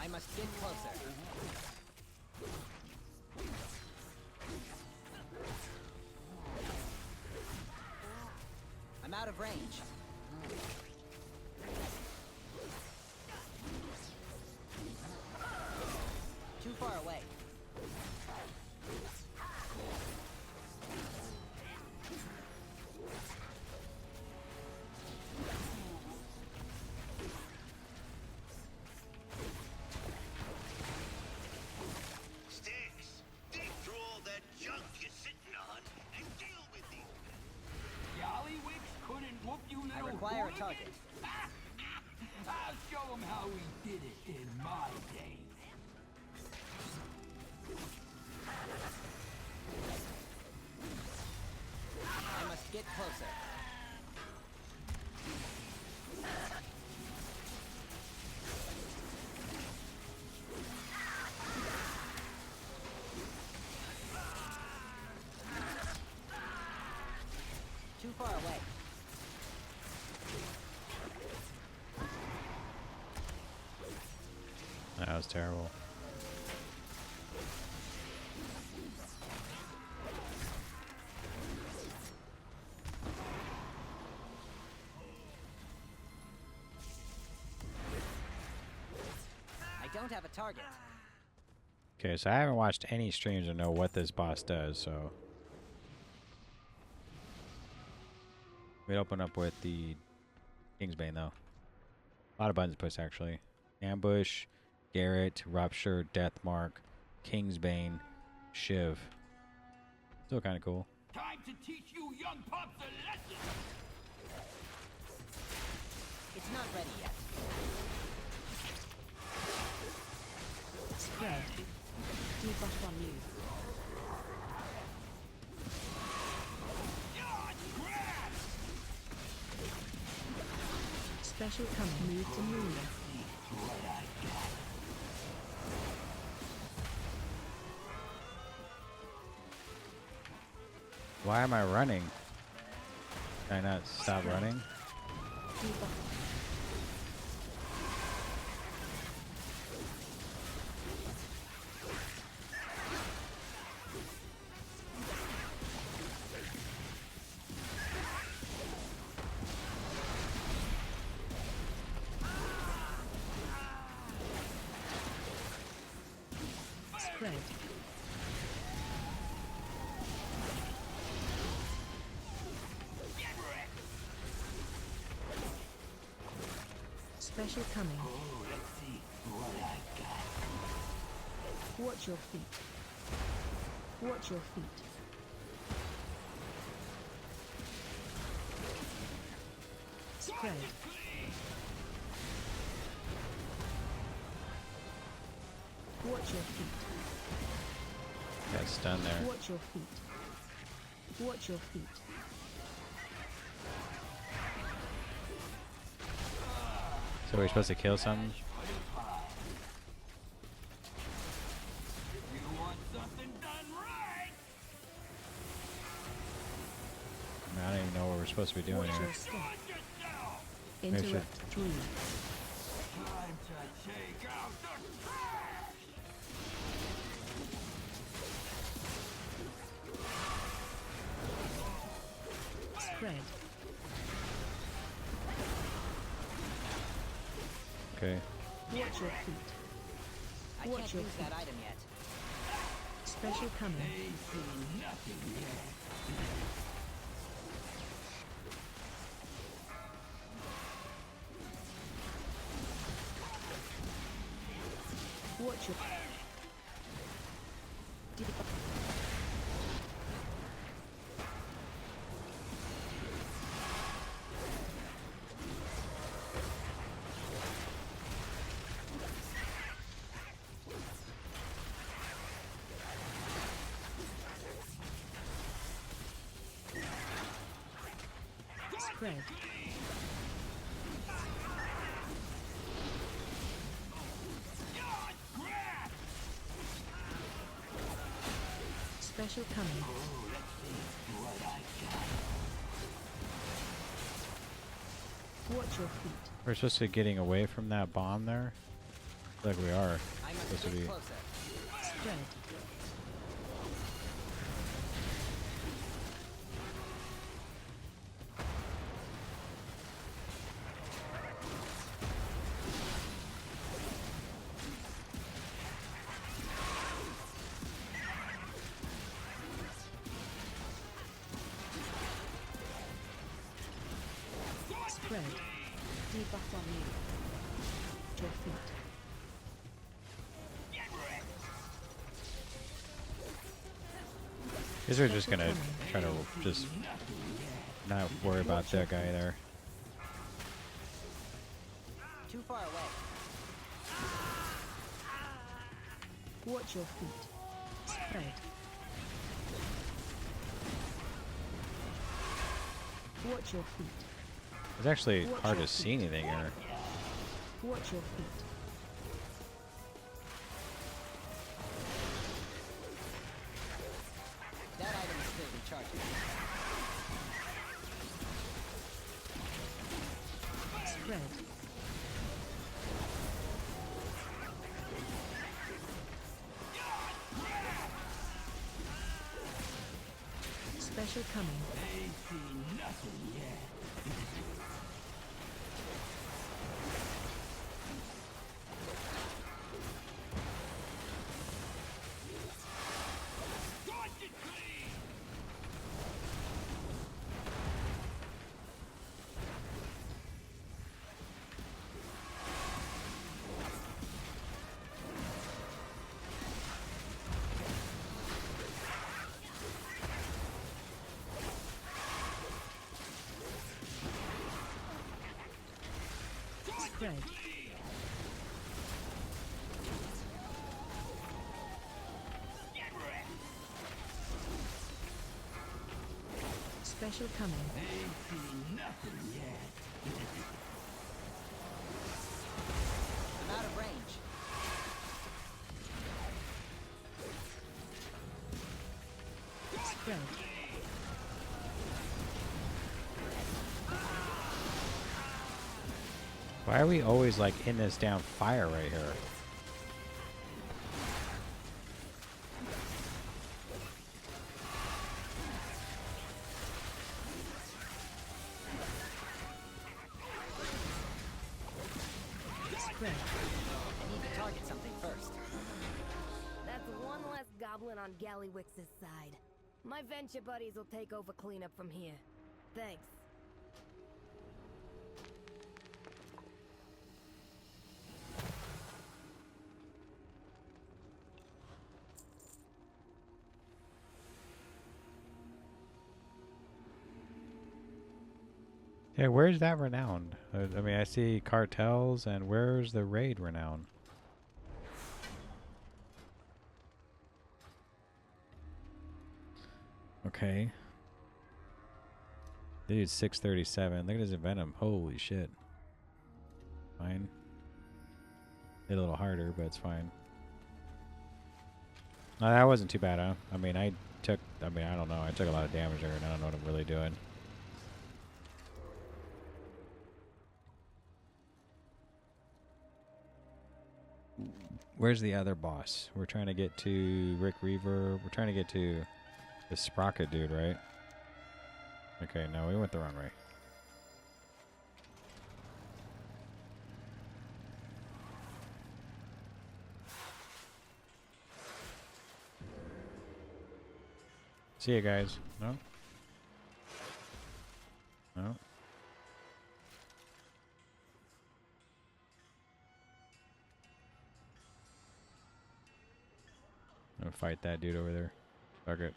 Speaker 2: must get closer. I'm out of range. Too far away.
Speaker 3: Sticks, dig through all that junk you're sitting on and deal with these.
Speaker 5: Yallywicks couldn't whoop you
Speaker 2: I
Speaker 5: little
Speaker 2: require a
Speaker 5: hooligans?
Speaker 2: target.
Speaker 5: I'll show 'em how we did it in my day.
Speaker 2: I must get closer. Too far away.
Speaker 1: That was terrible.
Speaker 2: I don't have a target.
Speaker 1: Okay, so I haven't watched any streams to know what this boss does, so we open up with the Kingsbane though. A lot of buttons to push actually. Ambush, Garrett, Rupture, Deathmark, Kingsbane, Shiv. Still kind of cool.
Speaker 5: Time to teach you young pups a lesson.
Speaker 2: It's not ready yet.
Speaker 4: Spread. Debuff on you. Special coming. Move to Luna.
Speaker 1: Why am I running? Can I not stop running?
Speaker 4: Debuff. Spread. Special coming.
Speaker 5: Let's see what I got.
Speaker 4: Watch your feet. Watch your feet. Spread. Watch your feet.
Speaker 1: Got stunned there.
Speaker 4: Watch your feet. Watch your feet.
Speaker 1: So we're supposed to kill something?
Speaker 5: You want something done right?
Speaker 1: I don't even know what we're supposed to be doing
Speaker 4: Watch
Speaker 1: here.
Speaker 4: your step.
Speaker 1: Maybe I should-
Speaker 4: Interrupt dream.
Speaker 5: Time to take out the trash!
Speaker 4: Spread.
Speaker 1: Okay.
Speaker 4: Watch your feet.
Speaker 2: I
Speaker 4: Watch
Speaker 2: can't
Speaker 4: your
Speaker 2: use that item yet.
Speaker 4: Special coming.
Speaker 5: Ain't seen nothing yet.
Speaker 4: Watch your spread. Special coming. Watch your feet.
Speaker 1: We're supposed to be getting away from that bomb there? I feel like we are.
Speaker 2: I must
Speaker 1: Supposed to
Speaker 2: get
Speaker 1: be.
Speaker 2: closer.
Speaker 4: Spread. Spread. Debuff on you. Your feet.
Speaker 1: These are just gonna try to just not worry about that guy there.
Speaker 2: Too far away.
Speaker 4: Watch your feet. Spread. Watch your feet.
Speaker 1: It's actually hard to see anything here.
Speaker 4: Watch your feet.
Speaker 2: That item is still recharging.
Speaker 4: Spread. Special coming.
Speaker 5: Ain't seen nothing yet.
Speaker 4: Spread. Special coming.
Speaker 5: Ain't seen nothing yet.
Speaker 2: I'm out of range.
Speaker 4: Spread.
Speaker 1: Why are we always like in this damn fire right here?
Speaker 4: Spread.
Speaker 2: I need to target something first.
Speaker 6: That's one less goblin on Gallywix's side. My venture buddies will take over cleanup from here. Thanks.
Speaker 1: Yeah, where's that renowned? I mean, I see cartels, and where's the raid renown? Okay. Dude, 637. Look at his Venom. Holy shit. Fine. Hit a little harder, but it's fine. No, that wasn't too bad, huh? I mean, I don't know. I took a lot of damage there, and I don't know what I'm really doing. Where's the other boss? We're trying to get to Rick Reaver. We're trying to get to the Sprocket dude, right? Okay, no, we went the wrong way. See you guys. No? No? I'm gonna fight that dude over there. Fuck it.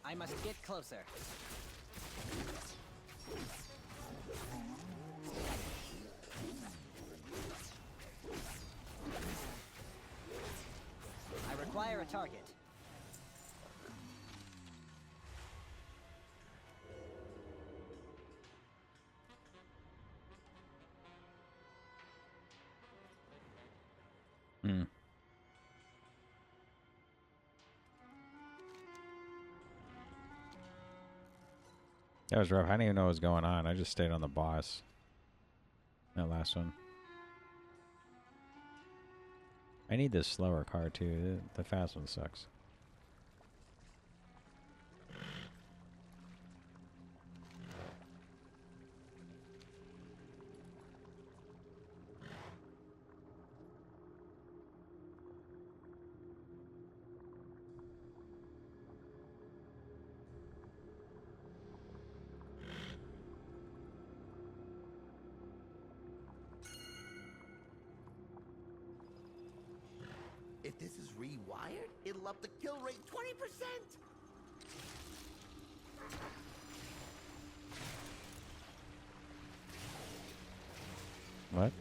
Speaker 2: I must get closer. I require a target.
Speaker 1: Hmm. That was rough. I didn't even know what was going on. I just stayed on the boss. That last one. I need this slower car too. The fast one sucks.
Speaker 3: If this is rewired, it'll up the kill rate 20%.
Speaker 1: What?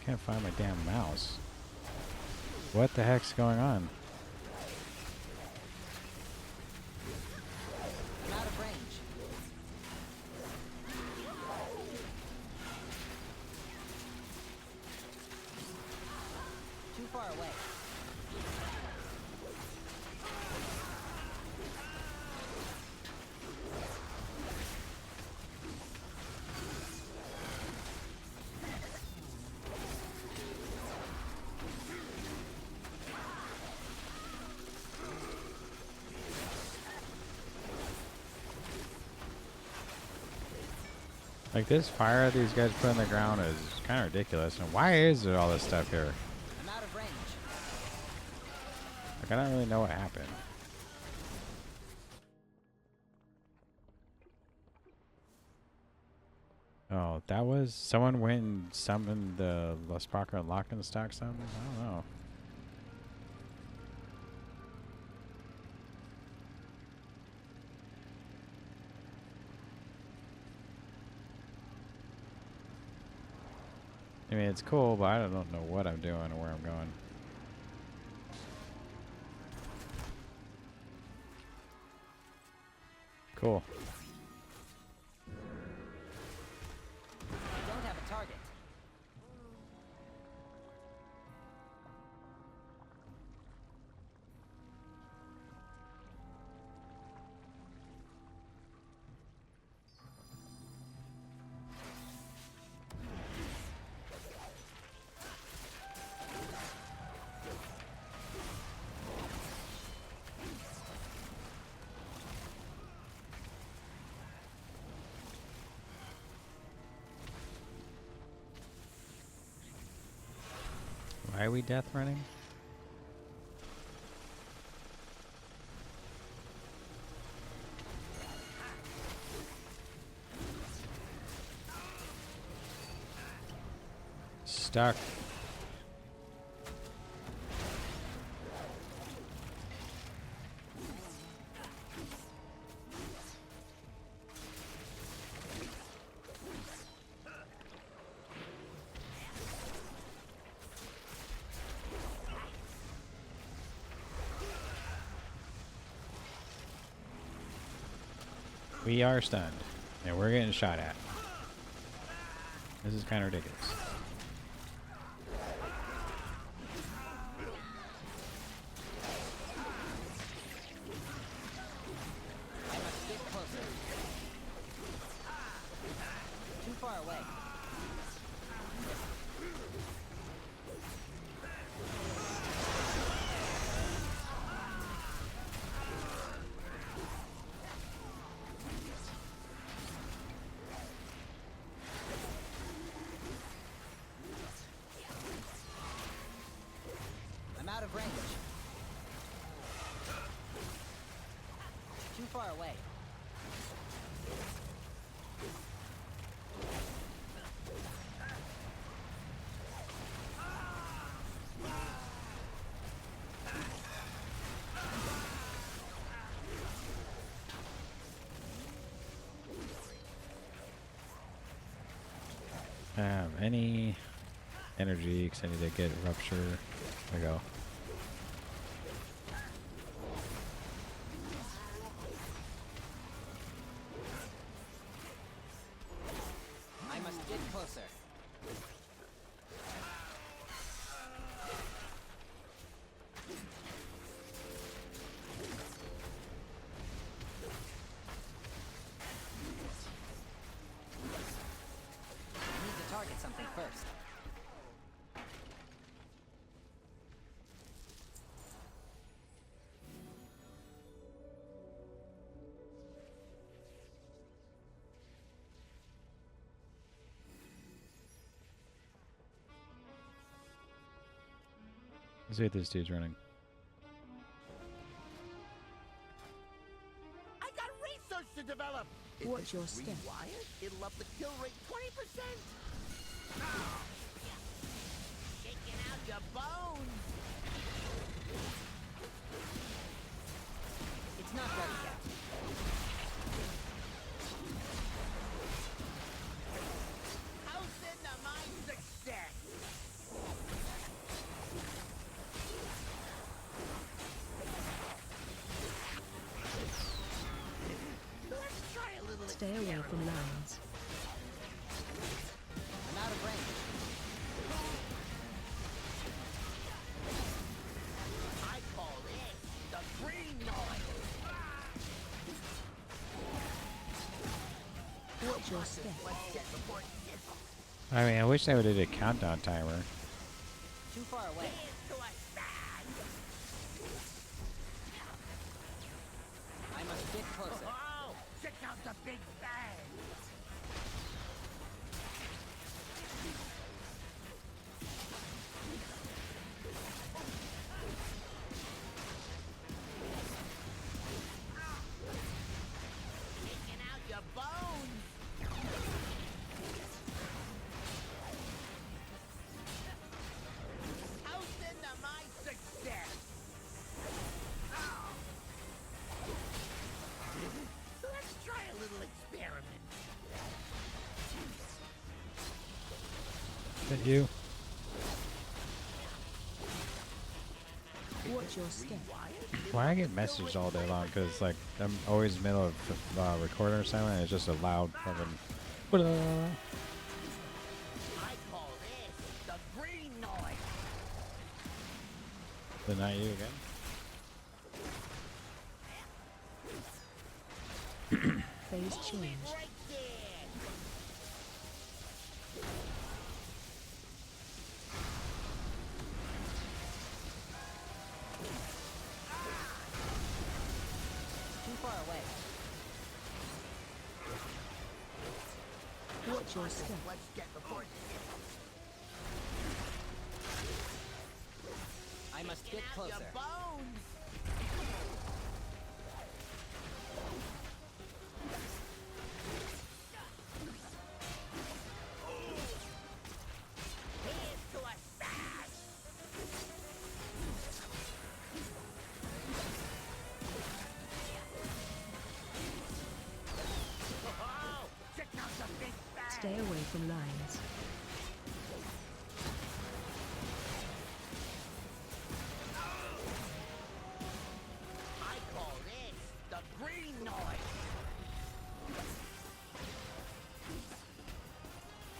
Speaker 1: Can't find my damn mouse. What the heck's going on?
Speaker 2: I'm out of range. Too far away.
Speaker 1: Like, this fire these guys put on the ground is kind of ridiculous. And why is there all this stuff here?
Speaker 2: I'm out of range.
Speaker 1: Like, I don't really know what happened. Oh, that was... Someone went and summoned the Sprocket and lock and stock something? I don't know. I mean, it's cool, but I don't know what I'm doing or where I'm going. Cool.
Speaker 2: I don't have a target.
Speaker 1: Why are we death running? Stuck. We are stunned, and we're getting shot at. This is kind of ridiculous.
Speaker 2: I must get closer. Too far away. I'm out of range. Too far away.
Speaker 1: Have any energy because I need to get rupture. There we go.
Speaker 2: I must get closer. I need to target something first.
Speaker 1: Let's see what this dude's running.
Speaker 3: I got research to develop. If
Speaker 4: Watch
Speaker 3: this
Speaker 4: your
Speaker 3: is
Speaker 4: step.
Speaker 3: rewired, it'll up the kill rate 20%. Oh, yeah. Shaking out your bones.
Speaker 2: It's not ready yet.
Speaker 3: House into my success. Let's try a little.
Speaker 4: Stay away from lines.
Speaker 2: I'm out of range.
Speaker 3: I call it the green noise.
Speaker 4: Watch your step.
Speaker 3: Let's get before it gets
Speaker 1: I mean, I wish I would have did a countdown timer.
Speaker 2: Too far away.
Speaker 3: into a bag.
Speaker 2: I must get closer.
Speaker 3: Oh, check out the big bag. Taking out your bones. House into my success. Let's try a little experiment.
Speaker 1: Is that you?
Speaker 4: Watch your step.
Speaker 1: Why I get messages all day long? Because like I'm always in the middle of recording or something, and it's just a loud fucking.
Speaker 3: I call this the green noise.
Speaker 1: Then not you again.
Speaker 4: Phase change.
Speaker 3: Right there.
Speaker 2: Too far away.
Speaker 4: Watch your step.
Speaker 3: Let's get before it gets
Speaker 2: I must get closer.
Speaker 4: Stay away from lines.
Speaker 3: I call this the green noise.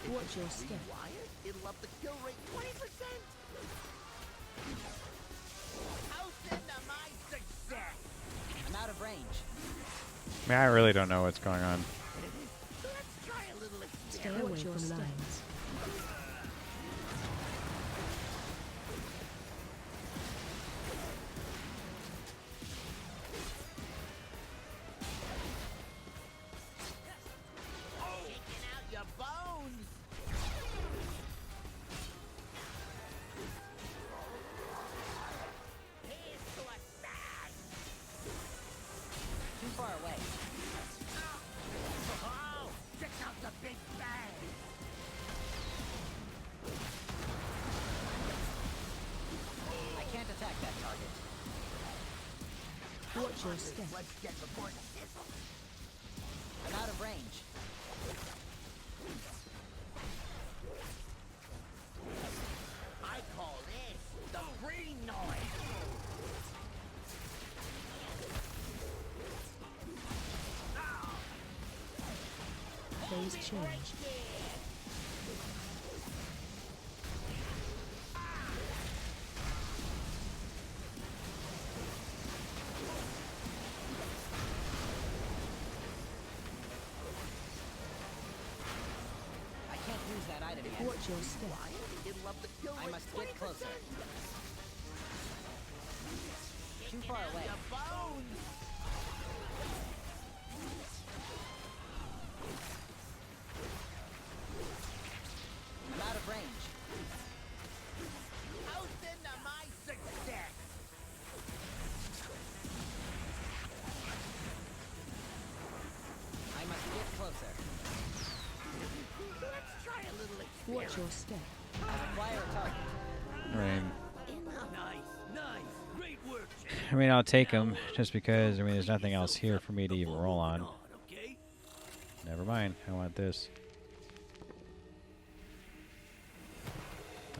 Speaker 4: Watch your step.
Speaker 3: Wired? It'll up the kill rate 20%. How send my success?
Speaker 2: I'm out of range.
Speaker 1: I mean, I really don't know what's going on.
Speaker 3: Let's try a little
Speaker 4: Stay away from lines.
Speaker 3: Shaking out your bones. Here's to a sad.
Speaker 2: Too far away.
Speaker 3: Oh, check out the big bang.
Speaker 2: I can't attack that target.
Speaker 4: Watch your step.
Speaker 3: Let's get before the sizzle.
Speaker 2: I'm out of range.
Speaker 3: I call this the green noise.
Speaker 4: Phase change.
Speaker 2: I can't use that item yet.
Speaker 4: Watch your step.
Speaker 3: It'll up the kill
Speaker 2: I
Speaker 3: rate
Speaker 2: must get
Speaker 3: 20%.
Speaker 2: closer. Too far away.
Speaker 3: Your bones.
Speaker 2: I'm out of range.
Speaker 3: How's into my success?
Speaker 2: I must get closer.
Speaker 3: Let's try a little experiment.
Speaker 4: Watch your step.
Speaker 2: Acquire a target.
Speaker 1: I mean,
Speaker 3: Nice. Great work, Jack.
Speaker 1: I mean, I'll take them just because, I mean, there's nothing else here for me to even roll on.
Speaker 3: Okay?
Speaker 1: Never mind. I want this.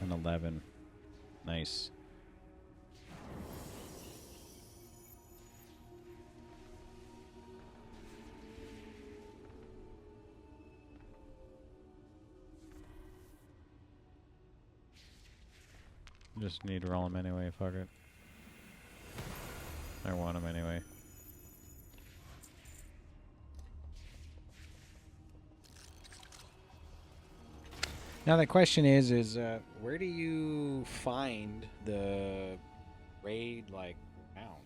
Speaker 1: An 11. Nice. Just need to roll them anyway. Fuck it. I want them anyway. Now the question is where do you find the raid like renown?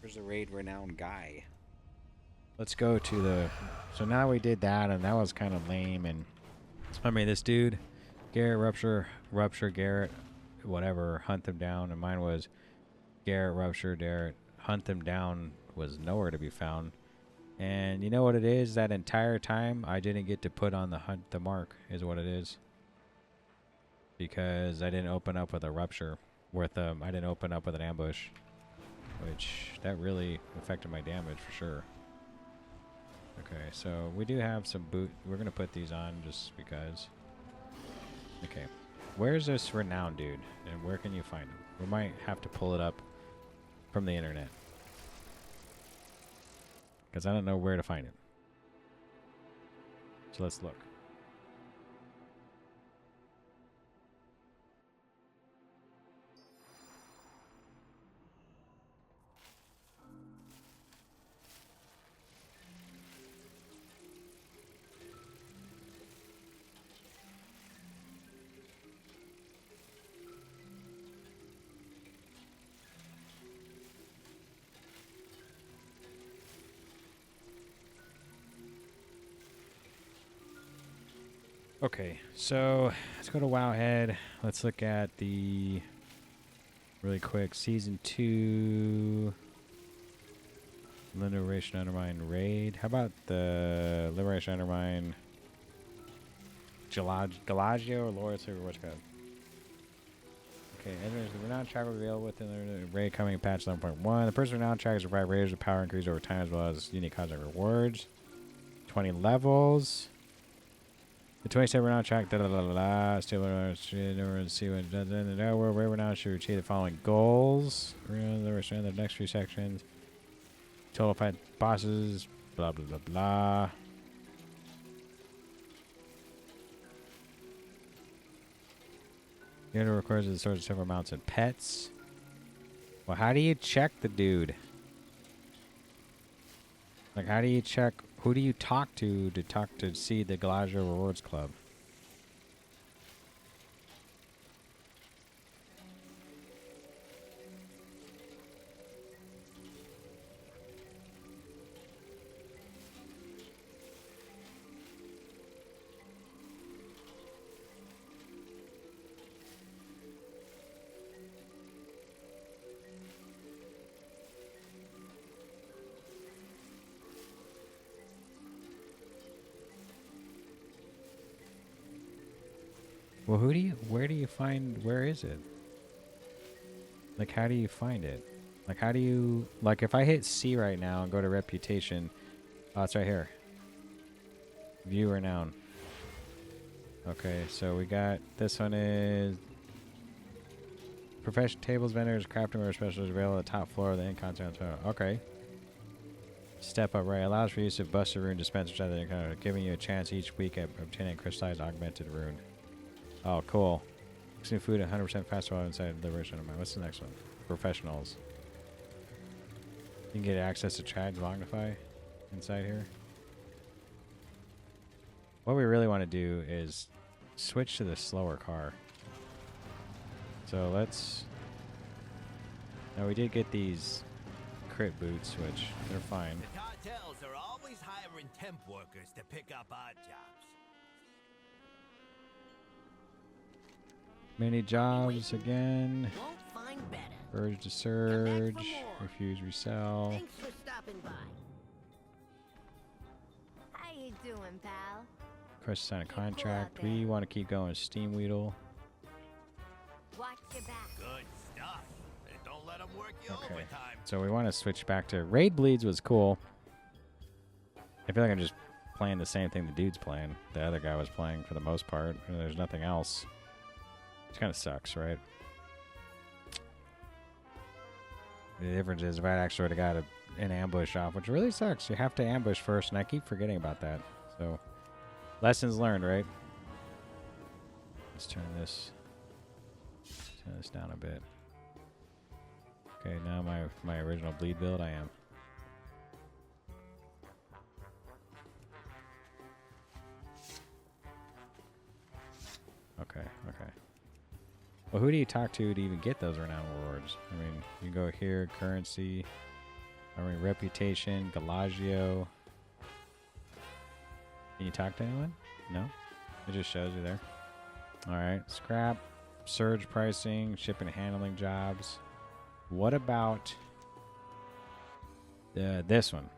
Speaker 1: Where's the raid renowned guy? Let's go to the. So now we did that, and that was kind of lame. And I mean, this dude, Garrett Rupture, Garrett, whatever, hunt them down, and mine was Garrett Rupture, Garrett, hunt them down was nowhere to be found. And you know what it is? That entire time I didn't get to put on the mark is what it is. Because I didn't open up with a rupture I didn't open up with an ambush, which that really affected my damage for sure. Okay, so we do have some boot. We're gonna put these on just because. Okay, where's this renowned dude, and where can you find him? We might have to pull it up from the internet because I don't know where to find him. So let's look. Okay, so let's go to Wowhead. Let's look at the Really quick, season 2. Liberation Undermine raid. How about the Liberation Undermine Galagio or Loris or what's called? Okay, and there's the renowned track available within the raid coming in patch 11.1. The person renowned track is provide raiders with power increase over time as well as unique content rewards. 20 levels. The 27 renowned track, da da da da da. Still see what it does in the world. Raid renowned should achieve the following goals. The next few sections. Total fight bosses, blah blah blah blah. The owner records the source of several mounts and pets. Well, how do you check the dude? Like, how do you check? Who do you talk to see the Galagio Rewards Club? Well, where is it? Like, how do you find it? Like, how do you, like, if I hit C right now and go to reputation, oh, it's right here. View renown. Okay, so we got, this one is professional tables, vendors, crafting or specialists available at the top floor of the in-content. Okay. Step up right. Allows for use of Buster Rune dispensers at the encounter, giving you a chance each week at obtaining crystallized augmented rune. Oh, cool. Consume food 100% faster while inside Liberation. What's the next one? Professionals. You can get access to Chad's Magnify inside here. What we really want to do is switch to the slower car. So let's... Now we did get these crit boots, which they're fine.
Speaker 3: The cartels are always hiring temp workers to pick up odd jobs.
Speaker 1: Many jobs again.
Speaker 2: Won't find better.
Speaker 1: Urge to surge. Refuse resell.
Speaker 2: Thanks for stopping by.
Speaker 6: How you doing, pal?
Speaker 1: Press sign a contract. We want to keep going. Steam Weedle.
Speaker 6: Watch your back.
Speaker 3: Good stuff. And don't let them work you
Speaker 1: Okay.
Speaker 3: overtime.
Speaker 1: So we want to switch back to Raid Bleeds was cool. I feel like I'm just playing the same thing the dude's playing. The other guy was playing for the most part. And there's nothing else. Which kind of sucks, right? The difference is if I actually would have got an ambush off, which really sucks. You have to ambush first, and I keep forgetting about that. So, lessons learned, right? Let's turn this down a bit. Okay, now my original bleed build, I am. Okay. Well, who do you talk to even get those renown rewards? I mean, you can go here, currency, reputation, Galagio. Can you talk to anyone? No? It just shows you there. Alright, scrap, surge pricing, shipping and handling jobs. What about this one?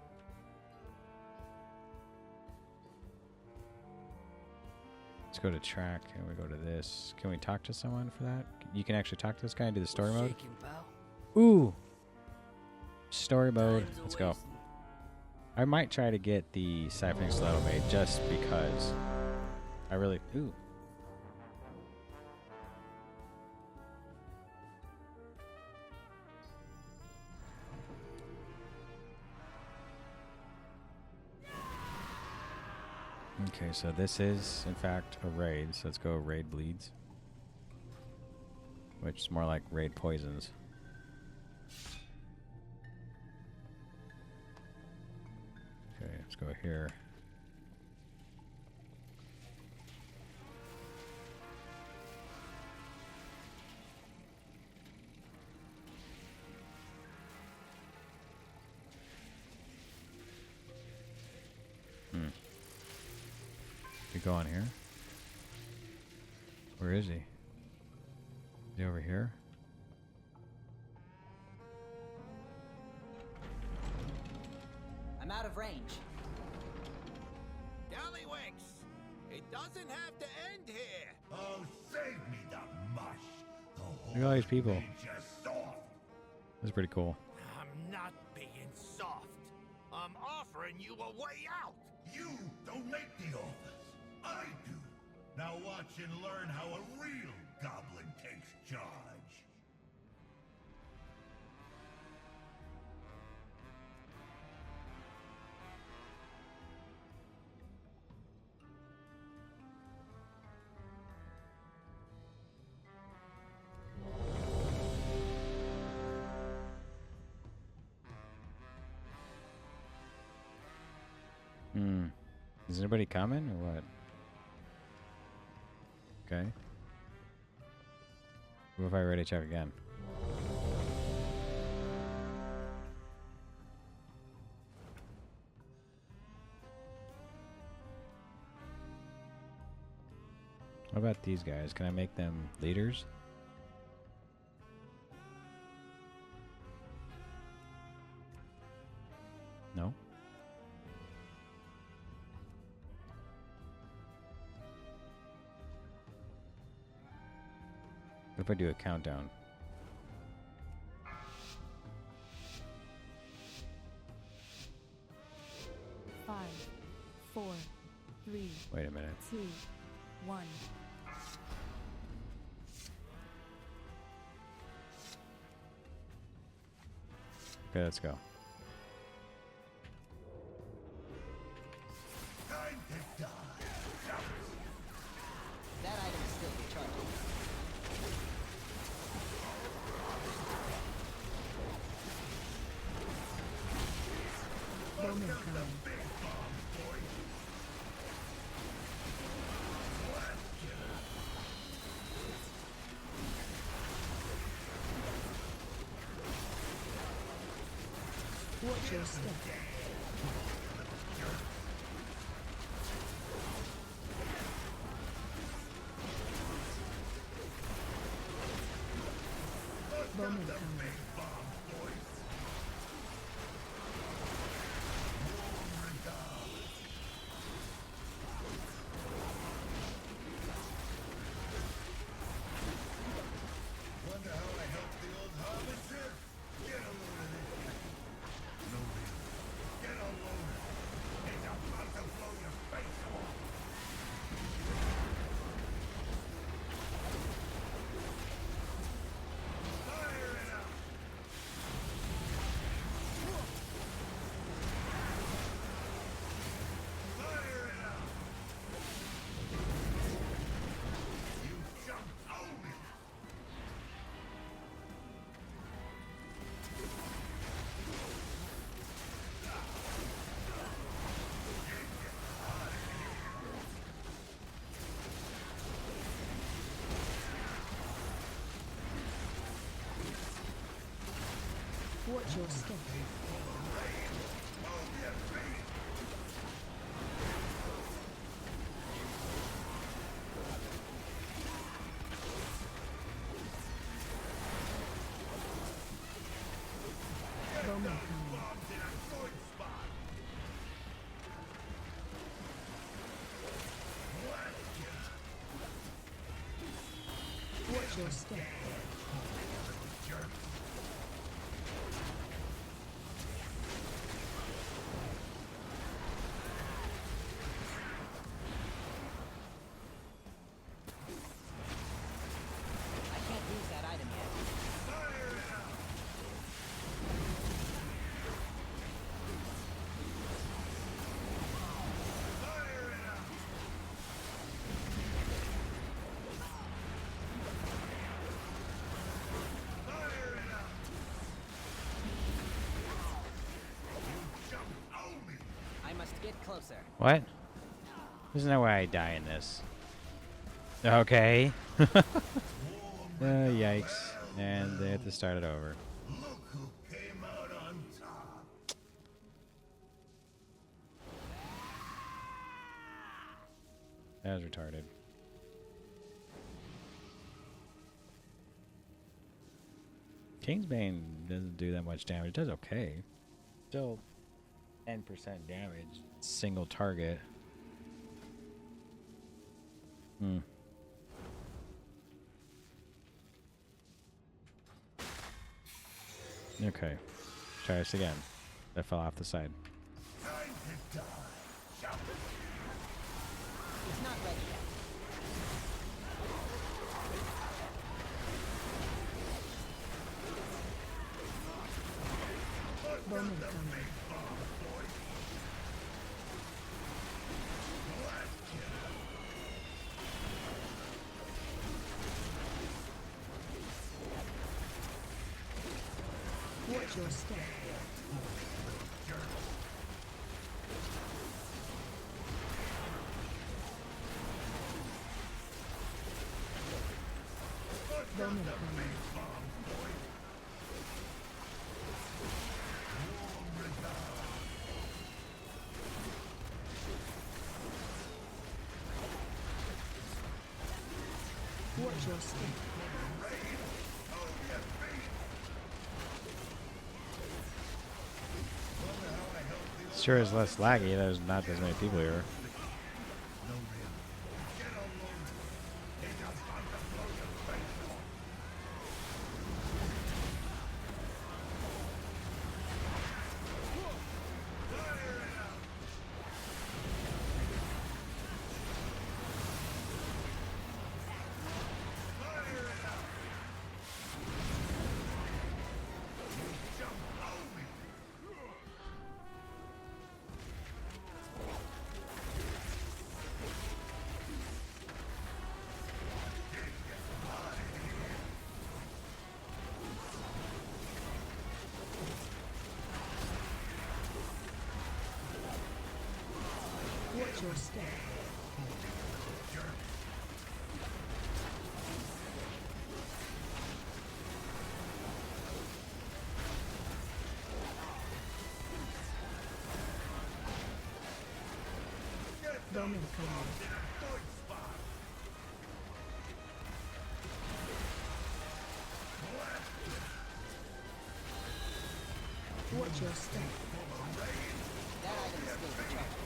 Speaker 1: Let's go to track and we go to this. Can we talk to someone for that? You can actually talk to this guy and do the story mode? Ooh! Story mode. Let's go. I might try to get the Siphoning Slow made just because I really... Ooh. Okay, so this is, in fact, a raid. So let's go Raid Bleeds. Which is more like Raid Poisons. Okay, let's go here. We go on here. Where is he? Is he over here?
Speaker 2: of range.
Speaker 3: Gallywix! It doesn't have to end here!
Speaker 7: Oh, save me the mush. The whole
Speaker 1: Look at all these people.
Speaker 7: made you soft.
Speaker 1: That's pretty cool.
Speaker 3: I'm not being soft. I'm offering you a way out!
Speaker 7: You don't make the offers. I do. Now watch and learn how a real goblin takes charge.
Speaker 1: Is anybody coming or what? Okay. What if I ready to check again? What about these guys? Can I make them leaders? No? What if I do a countdown?
Speaker 6: Five, 4, 3,
Speaker 1: Wait a minute.
Speaker 6: 2, 1.
Speaker 1: Okay, let's go.
Speaker 7: Time to die.
Speaker 2: That item is still recharging.
Speaker 4: Bowman coming. Watch your step. Bowman coming.
Speaker 7: Wonder how I helped the old harvester? Get a load of this. No reason. Get a load of it. It's about to blow your face off. Fire it up. Fire it up. You jumped over me.
Speaker 4: Watch your step. Bowman coming. Watch your step.
Speaker 2: I can't use that item yet. I must get closer.
Speaker 1: What? There's no way I die in this. Okay. Yikes. And they have to start it over.
Speaker 7: Look who came out on top.
Speaker 1: That was retarded. Kingsbane doesn't do that much damage. It does okay. Still 10% damage. Single target. Hmm. Okay. Try this again. That fell off the side.
Speaker 3: Time to die. Shout.
Speaker 2: It's not ready yet.
Speaker 4: Bowman coming. Watch your step. Bowman coming. Watch your step.
Speaker 1: Sure is less laggy. There's not as many people here.
Speaker 4: Watch your step. Bowman coming. Watch your step.
Speaker 2: That item is still recharging.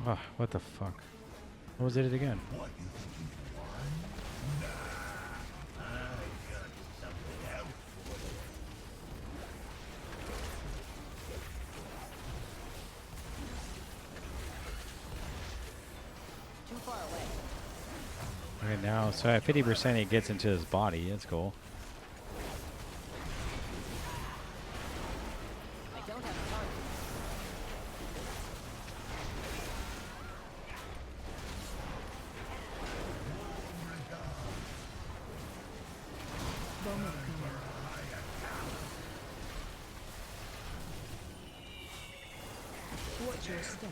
Speaker 1: Oh, what the fuck? What was it again?
Speaker 3: What you think you won? Nah, I got something else for you.
Speaker 2: Too far away.
Speaker 1: Right now, so at 50% it gets into his body. That's cool.
Speaker 2: I don't have a target.
Speaker 4: Bowman coming. Watch your step.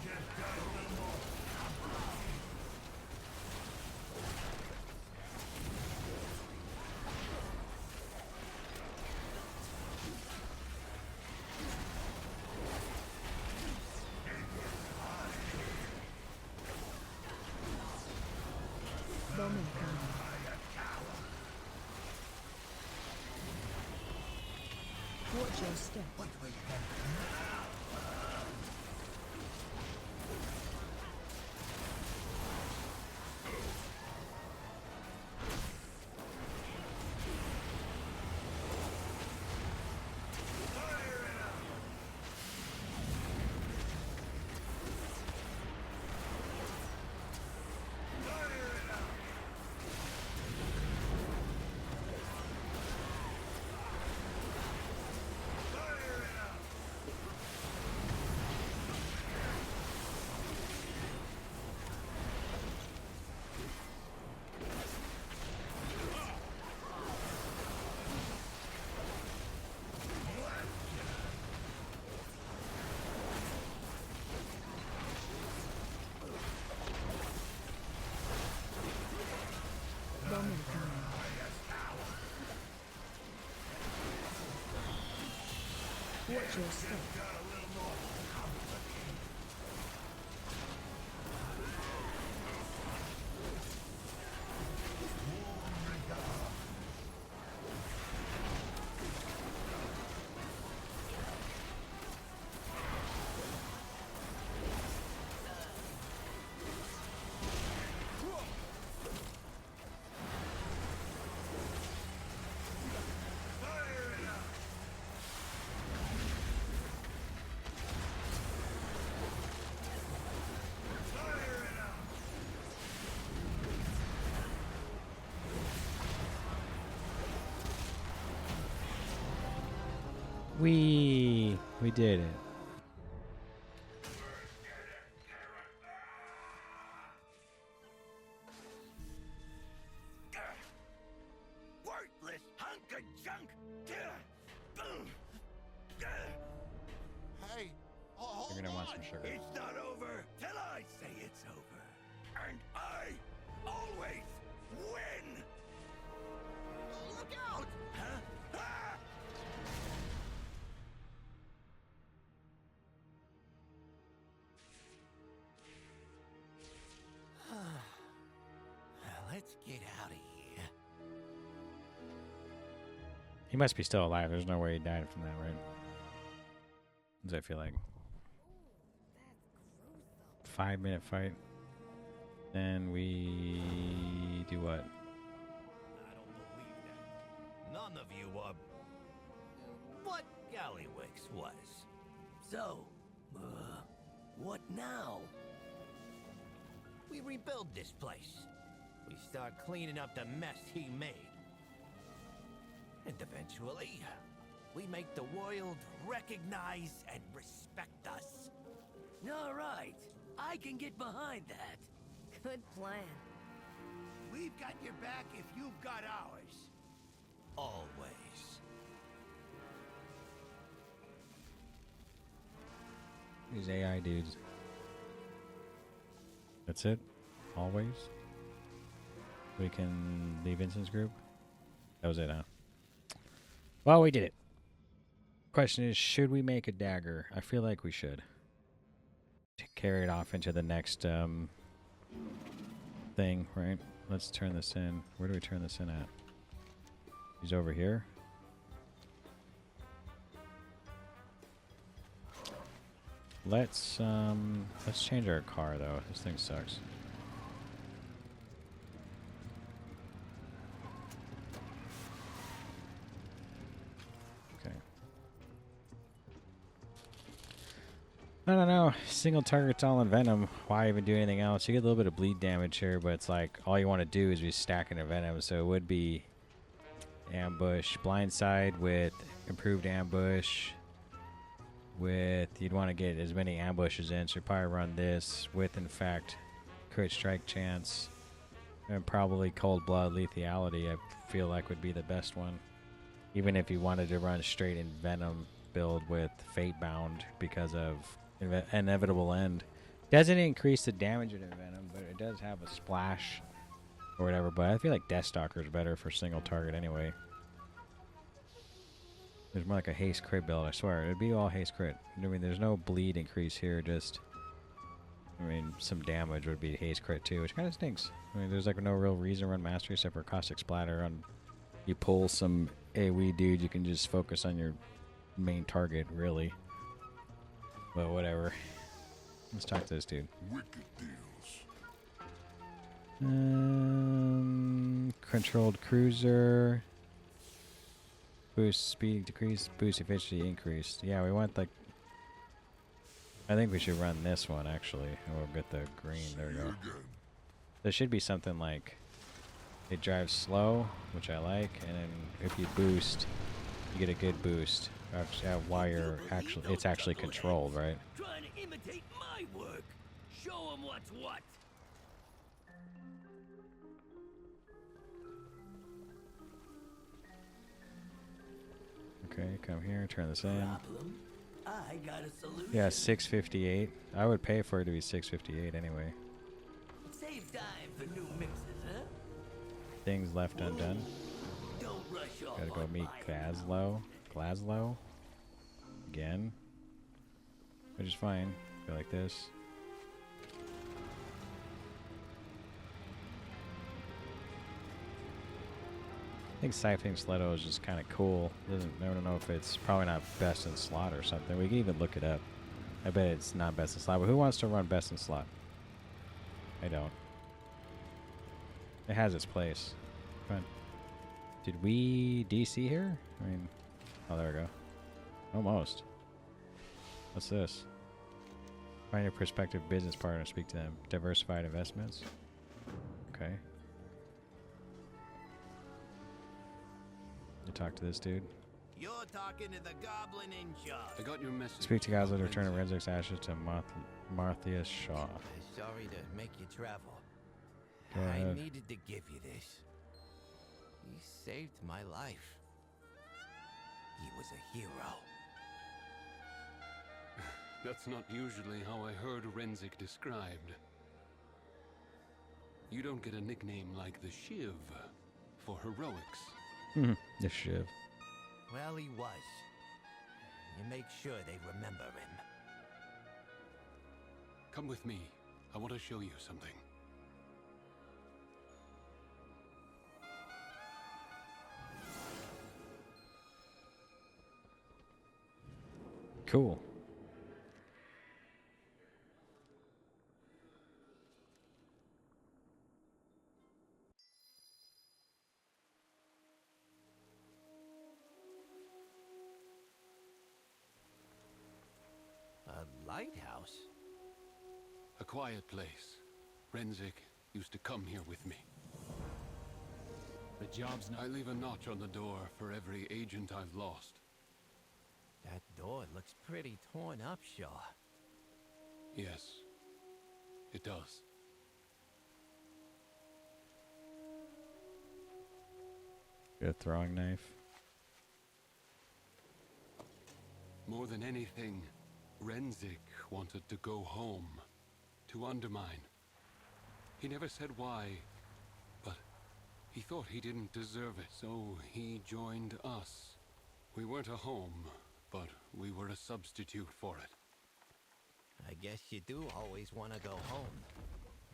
Speaker 4: Bowman coming. Watch your step.
Speaker 3: What do we have?
Speaker 4: Watch your step.
Speaker 1: We did it.
Speaker 3: Worthless hunk of junk! Hey,
Speaker 1: You're gonna want some sugar.
Speaker 3: it's not over till I say it's over. And I always win! Look out! Huh? Ah! Let's get out of here.
Speaker 1: He must be still alive. There's no way he died from that, right? Does that feel like? 5-minute fight. Then we do what?
Speaker 3: I don't believe that. None of you are what Gallywix was. So, what now? We rebuild this place. We start cleaning up the mess he made. And eventually, we make the world recognize and respect us.
Speaker 2: All right. I can get behind that.
Speaker 6: Good plan.
Speaker 3: We've got your back if you've got ours. Always.
Speaker 1: These AI dudes. That's it? Always? We can leave Vincent's group? That was it, huh? Well, we did it. Question is, should we make a dagger? I feel like we should. To carry it off into the next thing, right? Let's turn this in. Where do we turn this in at? He's over here. Let's change our car though. This thing sucks. Okay. I don't know. Single target's all in venom. Why even do anything else? You get a little bit of bleed damage here, but it's like all you want to do is be stacking a venom. So it would be ambush, blindside with improved ambush. With you'd want to get as many ambushes in, so you'd probably run this with, in fact, crit strike chance, and probably cold blood lethality. I feel like would be the best one, even if you wanted to run straight in venom build with fate bound because of inevitable end. Doesn't increase the damage of the venom, but it does have a splash or whatever. But I feel like Deathstalker is better for single target anyway. There's more like a haste crit build, I swear. It'd be all haste crit. I mean, there's no bleed increase here, just... I mean, some damage would be haste crit too, which kind of stinks. I mean, there's like no real reason to run Mastery except for Caustic Splatter. On you pull some AoE dude, you can just focus on your main target, really. But whatever. Let's talk to this dude.
Speaker 7: Wicked deals.
Speaker 1: Controlled cruiser. Boost speed decrease, boost efficiency increased. Yeah, we want like... I think we should run this one actually. And we'll get the green. There we go. There should be something like it drives slow, which I like, and then if you boost, you get a good boost. While you're actually, it's actually controlled, right?
Speaker 2: Trying to imitate my work. Show 'em what's what.
Speaker 1: Okay, come here, turn this in.
Speaker 2: Problem? I got a solution.
Speaker 1: Yeah, 658. I would pay for it to be 658 anyway.
Speaker 2: Save time for new mixes, huh?
Speaker 1: Things left undone.
Speaker 2: Don't rush off.
Speaker 1: Gotta go
Speaker 2: on
Speaker 1: meet
Speaker 2: my
Speaker 1: Glaslow. Glaslow? again, which is fine. Go like this. I think siphoning Sletto is just kind of cool. I don't know if it's probably not best in slot or something. We can even look it up. I bet it's not best in slot. But who wants to run best in slot? I don't. It has its place. Fine. Did we DC here? I mean, oh, there we go. Almost. What's this? Find your prospective business partner. Speak to them. Diversified investments. Okay. You talk to this dude.
Speaker 3: You're talking to the goblin in charge.
Speaker 8: I got your message.
Speaker 1: Speak to guys that return Renzik's ashes to Marthias Shaw.
Speaker 3: Sorry to make you travel.
Speaker 1: Go
Speaker 3: I
Speaker 1: ahead.
Speaker 3: needed to give you this. He saved my life. He was a hero.
Speaker 8: That's not usually how I heard Renzik described. You don't get a nickname like the Shiv for heroics.
Speaker 1: The Shiv.
Speaker 3: Well, he was. You make sure they remember him.
Speaker 8: Come with me. I want to show you something.
Speaker 1: Cool.
Speaker 3: A lighthouse?
Speaker 8: A quiet place. Renzik used to come here with me.
Speaker 5: The job's not.
Speaker 8: I leave a notch on the door for every agent I've lost.
Speaker 3: That door looks pretty torn up, Shaw.
Speaker 8: Yes, it does.
Speaker 1: Get a throwing knife.
Speaker 8: More than anything, Renzik wanted to go home. To Undermine. He never said why, but he thought he didn't deserve it, so he joined us. We weren't a home, but we were a substitute for it.
Speaker 3: I guess you do always want to go home,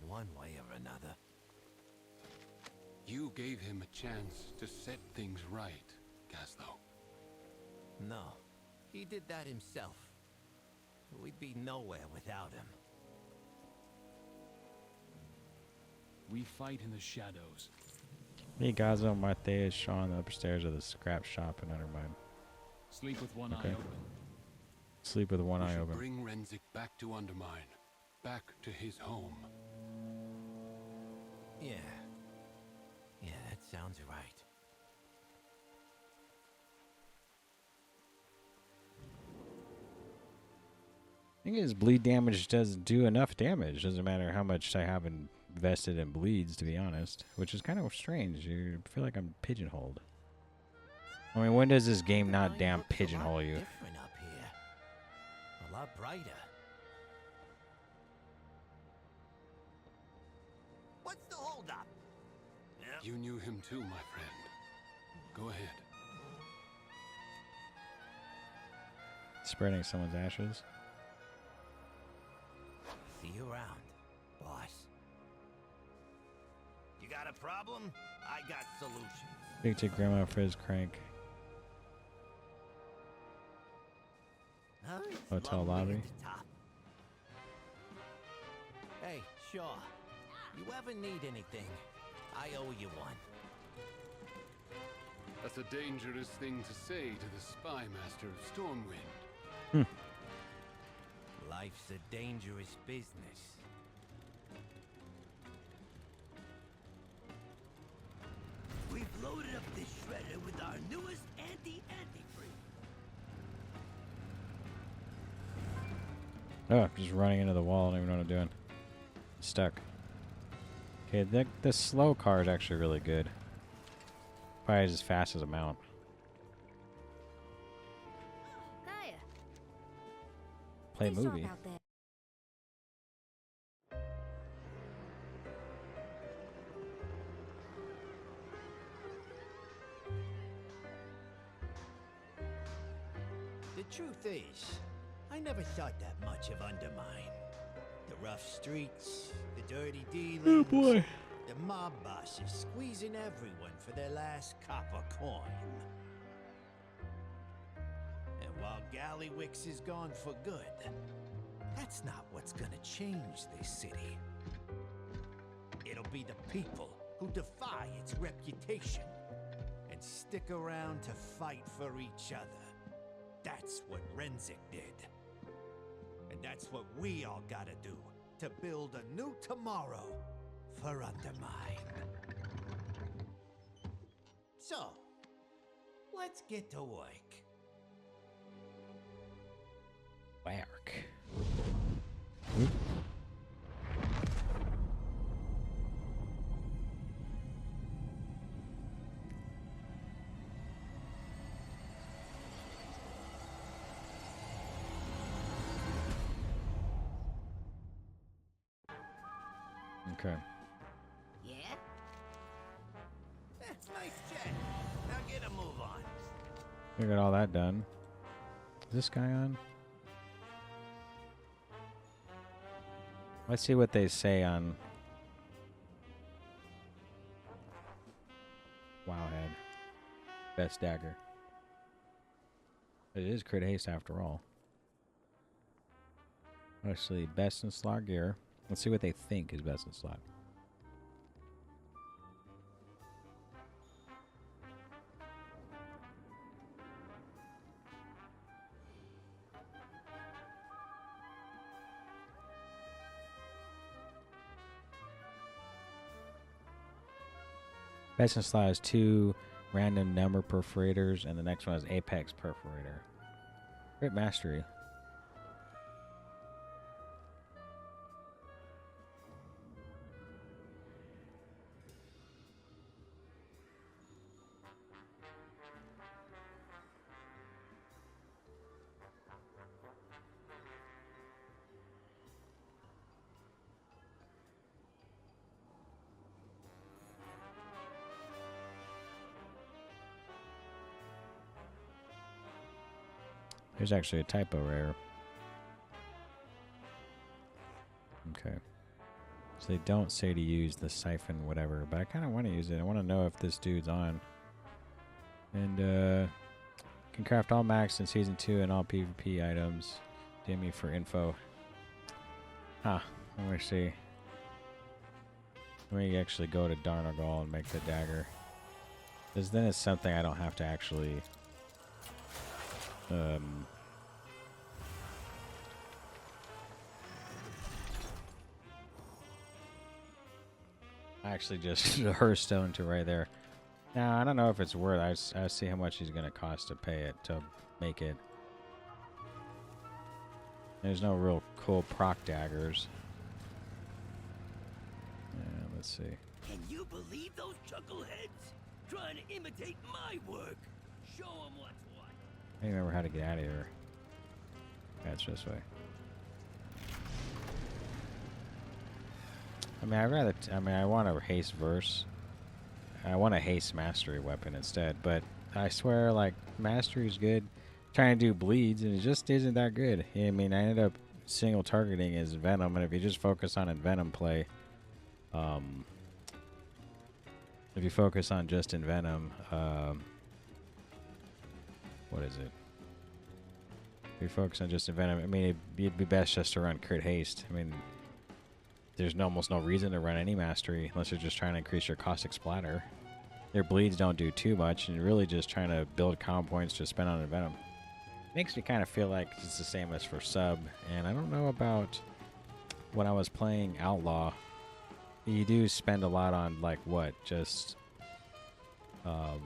Speaker 3: one way or another.
Speaker 8: You gave him a chance to set things right, Gaslow.
Speaker 3: No, he did that himself. We'd be nowhere without him.
Speaker 5: We fight in the shadows.
Speaker 1: Me, Gazo, Marthias Shaw on the upper stairs of the scrap shop in Undermine.
Speaker 5: Sleep with one
Speaker 1: Okay.
Speaker 5: eye open.
Speaker 1: Sleep with one
Speaker 8: We
Speaker 1: eye
Speaker 8: should
Speaker 1: open.
Speaker 8: bring Renzik back to Undermine. Back to his home.
Speaker 3: Yeah. Yeah, that sounds right.
Speaker 1: Thing is, bleed damage doesn't do enough damage. Doesn't matter how much I have invested in bleeds, to be honest. Which is kind of strange. You feel like I'm pigeonholed. I mean, when does this game not
Speaker 3: The
Speaker 1: damn
Speaker 3: line looks a lot
Speaker 1: pigeonhole you?
Speaker 3: different up here. A lot brighter. What's the holdup?
Speaker 8: You knew him too, my friend. Go ahead.
Speaker 1: Spreading someone's ashes.
Speaker 3: See you around, boss. You got a problem? I got solutions.
Speaker 1: Speak to Grandma Frizz Crank.
Speaker 3: Huh? It's
Speaker 1: Hotel
Speaker 3: lonely
Speaker 1: lobby.
Speaker 3: at the top. Hey, Shaw. You ever need anything, I owe you one.
Speaker 8: That's a dangerous thing to say to the spy master of Stormwind.
Speaker 3: Life's a dangerous business. We've loaded up this shredder with our newest anti-antifreeze.
Speaker 1: Oh, just running into the wall. I don't even know what I'm doing. Stuck. Okay, the slow car is actually really good. Probably as fast as a mount.
Speaker 6: Hiya.
Speaker 1: Play
Speaker 6: Nice shop
Speaker 1: movie.
Speaker 6: out there.
Speaker 3: The truth truth is, I never thought that much of Undermine. The rough streets, the dirty dealings, the mob bosses squeezing everyone for their last copper coin. And while Gallywix is gone for good, that's not what's gonna change this city. It'll be the people who defy its reputation and stick around to fight for each other. That's what Renzik did. And that's what we all gotta do to build a new tomorrow for Undermine. So, let's get to work.
Speaker 1: Work. Okay.
Speaker 2: Yeah?
Speaker 3: Nice chat. Now get a move on.
Speaker 1: We got all that done. Is this guy on? Let's see what they say on Wowhead. Best dagger. It is crit haste after all. Actually, best in slot gear. Let's see what they think is best in slot. Best in slot has 2 random number perforators, and the next one is apex perforator. Crit mastery. There's actually a typo error. Okay. So they don't say to use the siphon whatever, but I kind of want to use it. I want to know if this dude's on. And can craft all max in Season 2 and all PvP items. DM me for info. Huh. Let me see. Let me actually go to Darnagal and make the dagger. Because then it's something I don't have to actually... I actually just Hearthstone to right there. Now I don't know if it's worth. I see how much he's gonna cost to pay it to make it. There's no real cool proc daggers. Yeah, let's see.
Speaker 3: Can you believe those chuckleheads? Trying to imitate my work. Show them what's what.
Speaker 1: I don't remember how to get out of here. That's this way. I mean, I want a haste verse. I want a haste mastery weapon instead, but I swear, like, mastery is good. Trying to do bleeds, and it just isn't that good. I mean, I ended up single targeting as Venom, and if you just focus on a Venom play, if you focus on just in Venom, what is it? If you focus on just in Venom, I mean, it'd be best just to run crit haste. I mean, there's almost no reason to run any mastery unless you're just trying to increase your caustic splatter. Your bleeds don't do too much, and you're really just trying to build comm points to spend on a Venom. Makes me kind of feel like it's the same as for sub, and I don't know about when I was playing Outlaw. You do spend a lot on, like, what? Just,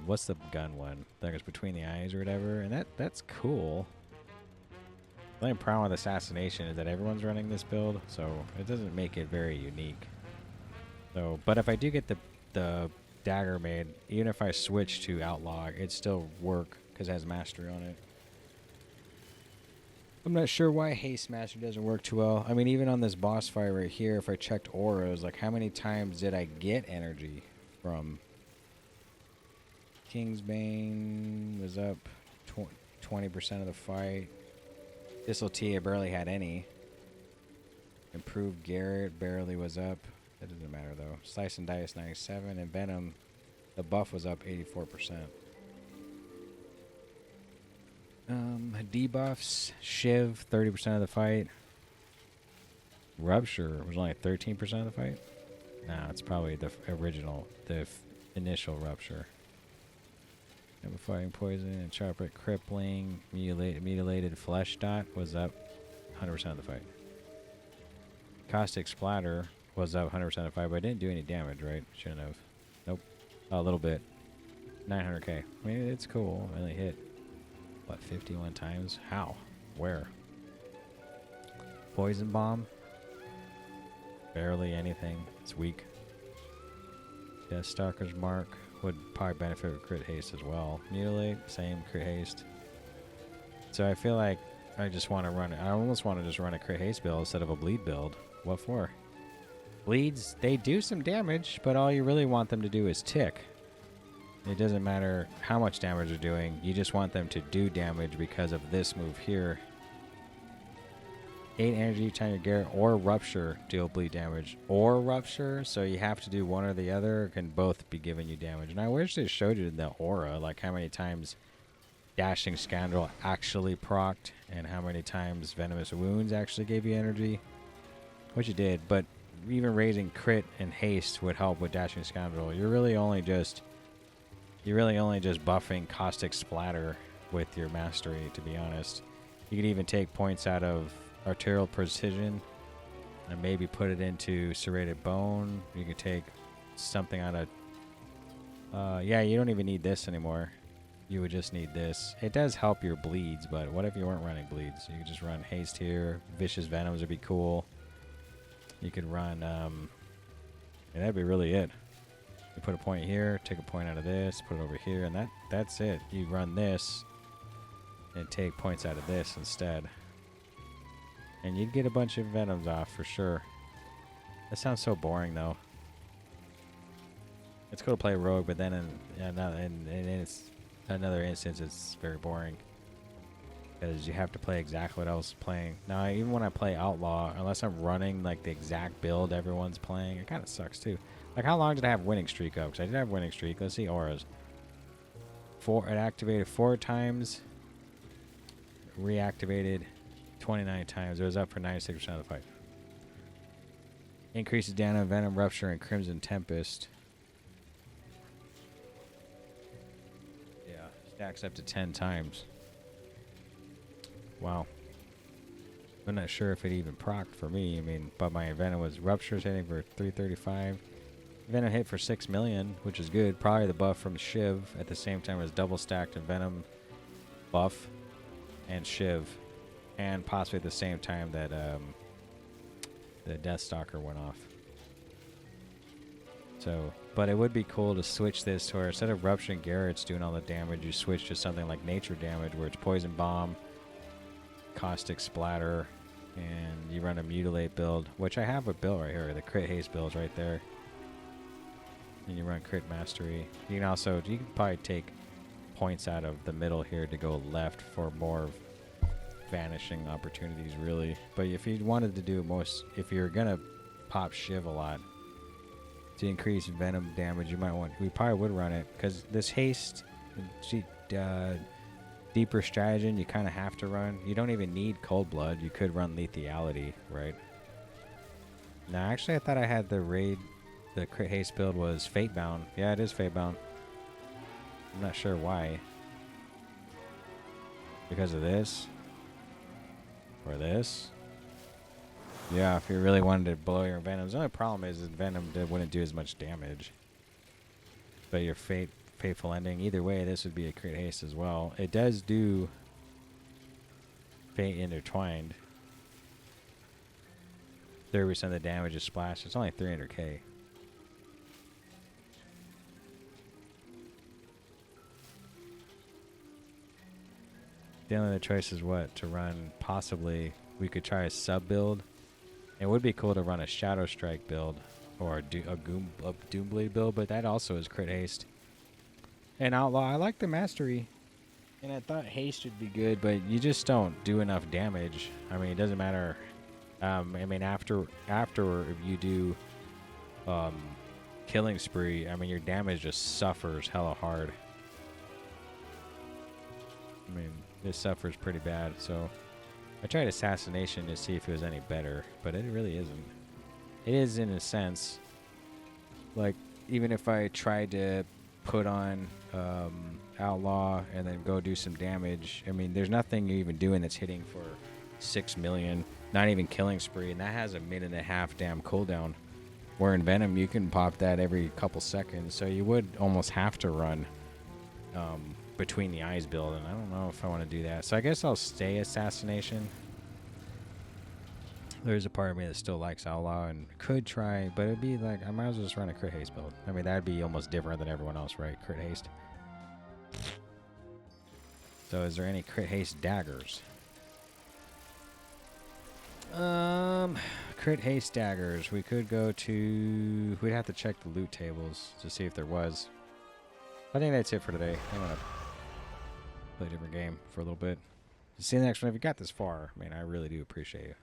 Speaker 1: what's the gun one? That goes between the eyes or whatever, and that's cool. The only problem with Assassination is that everyone's running this build, so it doesn't make it very unique. So, but if I do get the dagger made, even if I switch to Outlaw, it'd still work because it has mastery on it. I'm not sure why haste mastery doesn't work too well. I mean, even on this boss fight right here, if I checked auras, like, how many times did I get energy from? Kingsbane was up 20% of the fight. Thistle Tea, I barely had any. Improved Garrett barely was up. That doesn't matter though. Slice and Dice 97 and Venom, the buff was up 84%. Debuffs, Shiv 30% of the fight. Rupture was only 13% of the fight. Nah, it's probably the original, the initial Rupture. Fighting Poison and Sharp Crippling, Mutilated Flesh Dot was up 100% of the fight. Caustic Splatter was up 100% of the fight, but it didn't do any damage, right? Shouldn't have. Nope. A little bit. 900k. I mean, it's cool. I only hit, what, 51 times? How? Where? Poison Bomb. Barely anything. It's weak. Deathstalker's Mark would probably benefit with crit haste as well. Mutilate, same crit haste. So I feel like I just want to run it. I almost want to just run a crit haste build instead of a bleed build. What for? Bleeds, they do some damage, but all you really want them to do is tick. It doesn't matter how much damage they're doing. You just want them to do damage because of this move here. 8 energy each time your Garrett or Rupture deal bleed damage. Or Rupture, so you have to do one or the other. Can both be giving you damage. And I wish they showed you the aura, like how many times Dashing Scoundrel actually procced and how many times Venomous Wounds actually gave you energy. Which it did, but even raising crit and haste would help with Dashing Scoundrel. You're really only just buffing Caustic Splatter with your mastery, to be honest. You could even take points out of Arterial Precision and maybe put it into Serrated Bone. You could take something out of yeah, you don't even need this anymore. You would just need this. It does help your bleeds, but what if you weren't running bleeds? You could just run haste here. Vicious Venoms would be cool. You could run and that'd be really it. You put a point here, take a point out of this, put it over here, and that's it. You run this and take points out of this instead. And you'd get a bunch of Venoms off for sure. That sounds so boring though. It's cool to play Rogue, but then in another instance it's very boring. Because you have to play exactly what I was playing. Now, even when I play Outlaw, unless I'm running like the exact build everyone's playing, it kind of sucks too. Like, how long did I have winning streak up? Because I did have winning streak. Let's see auras. It activated 4 times. Reactivated 29 times. It was up for 96% of the fight. Increases down Venom, Rupture, and Crimson Tempest. Yeah, stacks up to 10 times. Wow. I'm not sure if it even procced for me. I mean, but my Venom was Rupture's hitting for 335. Venom hit for 6 million, which is good. Probably the buff from Shiv at the same time as double stacked and Venom buff and Shiv. And possibly at the same time that the Deathstalker went off. So, but it would be cool to switch this to where instead of Rupture and Garrett's doing all the damage, you switch to something like Nature Damage where it's Poison Bomb, Caustic Splatter, and you run a Mutilate build, which I have a build right here. The Crit Haste build is right there. And you run Crit Mastery. You can probably take points out of the middle here to go left for more vanishing opportunities, really. But if you wanted to do if you're gonna pop Shiv a lot to increase Venom damage, we probably would run it, because this haste, deeper strategy, you kind of have to run. You don't even need Cold Blood. You could run Lethality, right? Now, actually, I thought I had the Crit Haste build was Fatebound. Yeah, it is Fatebound. I'm not sure why. Because of this? Or this? Yeah, if you really wanted to blow your Venoms. The only problem is that Venom wouldn't do as much damage. But your Fateful Ending, either way, this would be a Crit Haste as well. It does do Fate Intertwined. 30% of the damage is splashed. It's only 300k. The only other choice is what? To run, possibly, we could try a sub build. It would be cool to run a Shadow Strike build or a Doomblade build, but that also is Crit Haste. And Outlaw, I like the Mastery. And I thought haste would be good, but you just don't do enough damage. I mean, it doesn't matter. I mean, after if you do killing spree, I mean, your damage just suffers hella hard. I mean, this suffers pretty bad. So I tried assassination to see if it was any better, but it really isn't. It is in a sense. Like, even if I tried to put on outlaw and then go do some damage, I mean, there's nothing you're even doing that's hitting for 6 million, not even killing spree, and that has a minute and a half damn cooldown, where in Venom you can pop that every couple seconds, so you would almost have to run between the eyes build, and I don't know if I want to do that, so I guess I'll stay assassination. There's a part of me that still likes outlaw and could try, but it'd be like, I might as well just run a crit haste build. I mean, that'd be almost different than everyone else, right? Crit haste. So is there any crit haste daggers? Crit haste daggers. We could go to... We'd have to check the loot tables to see if there was. I think that's it for today. I'm going to play a different game for a little bit. See you in the next one. If you got this far, I mean, I really do appreciate it.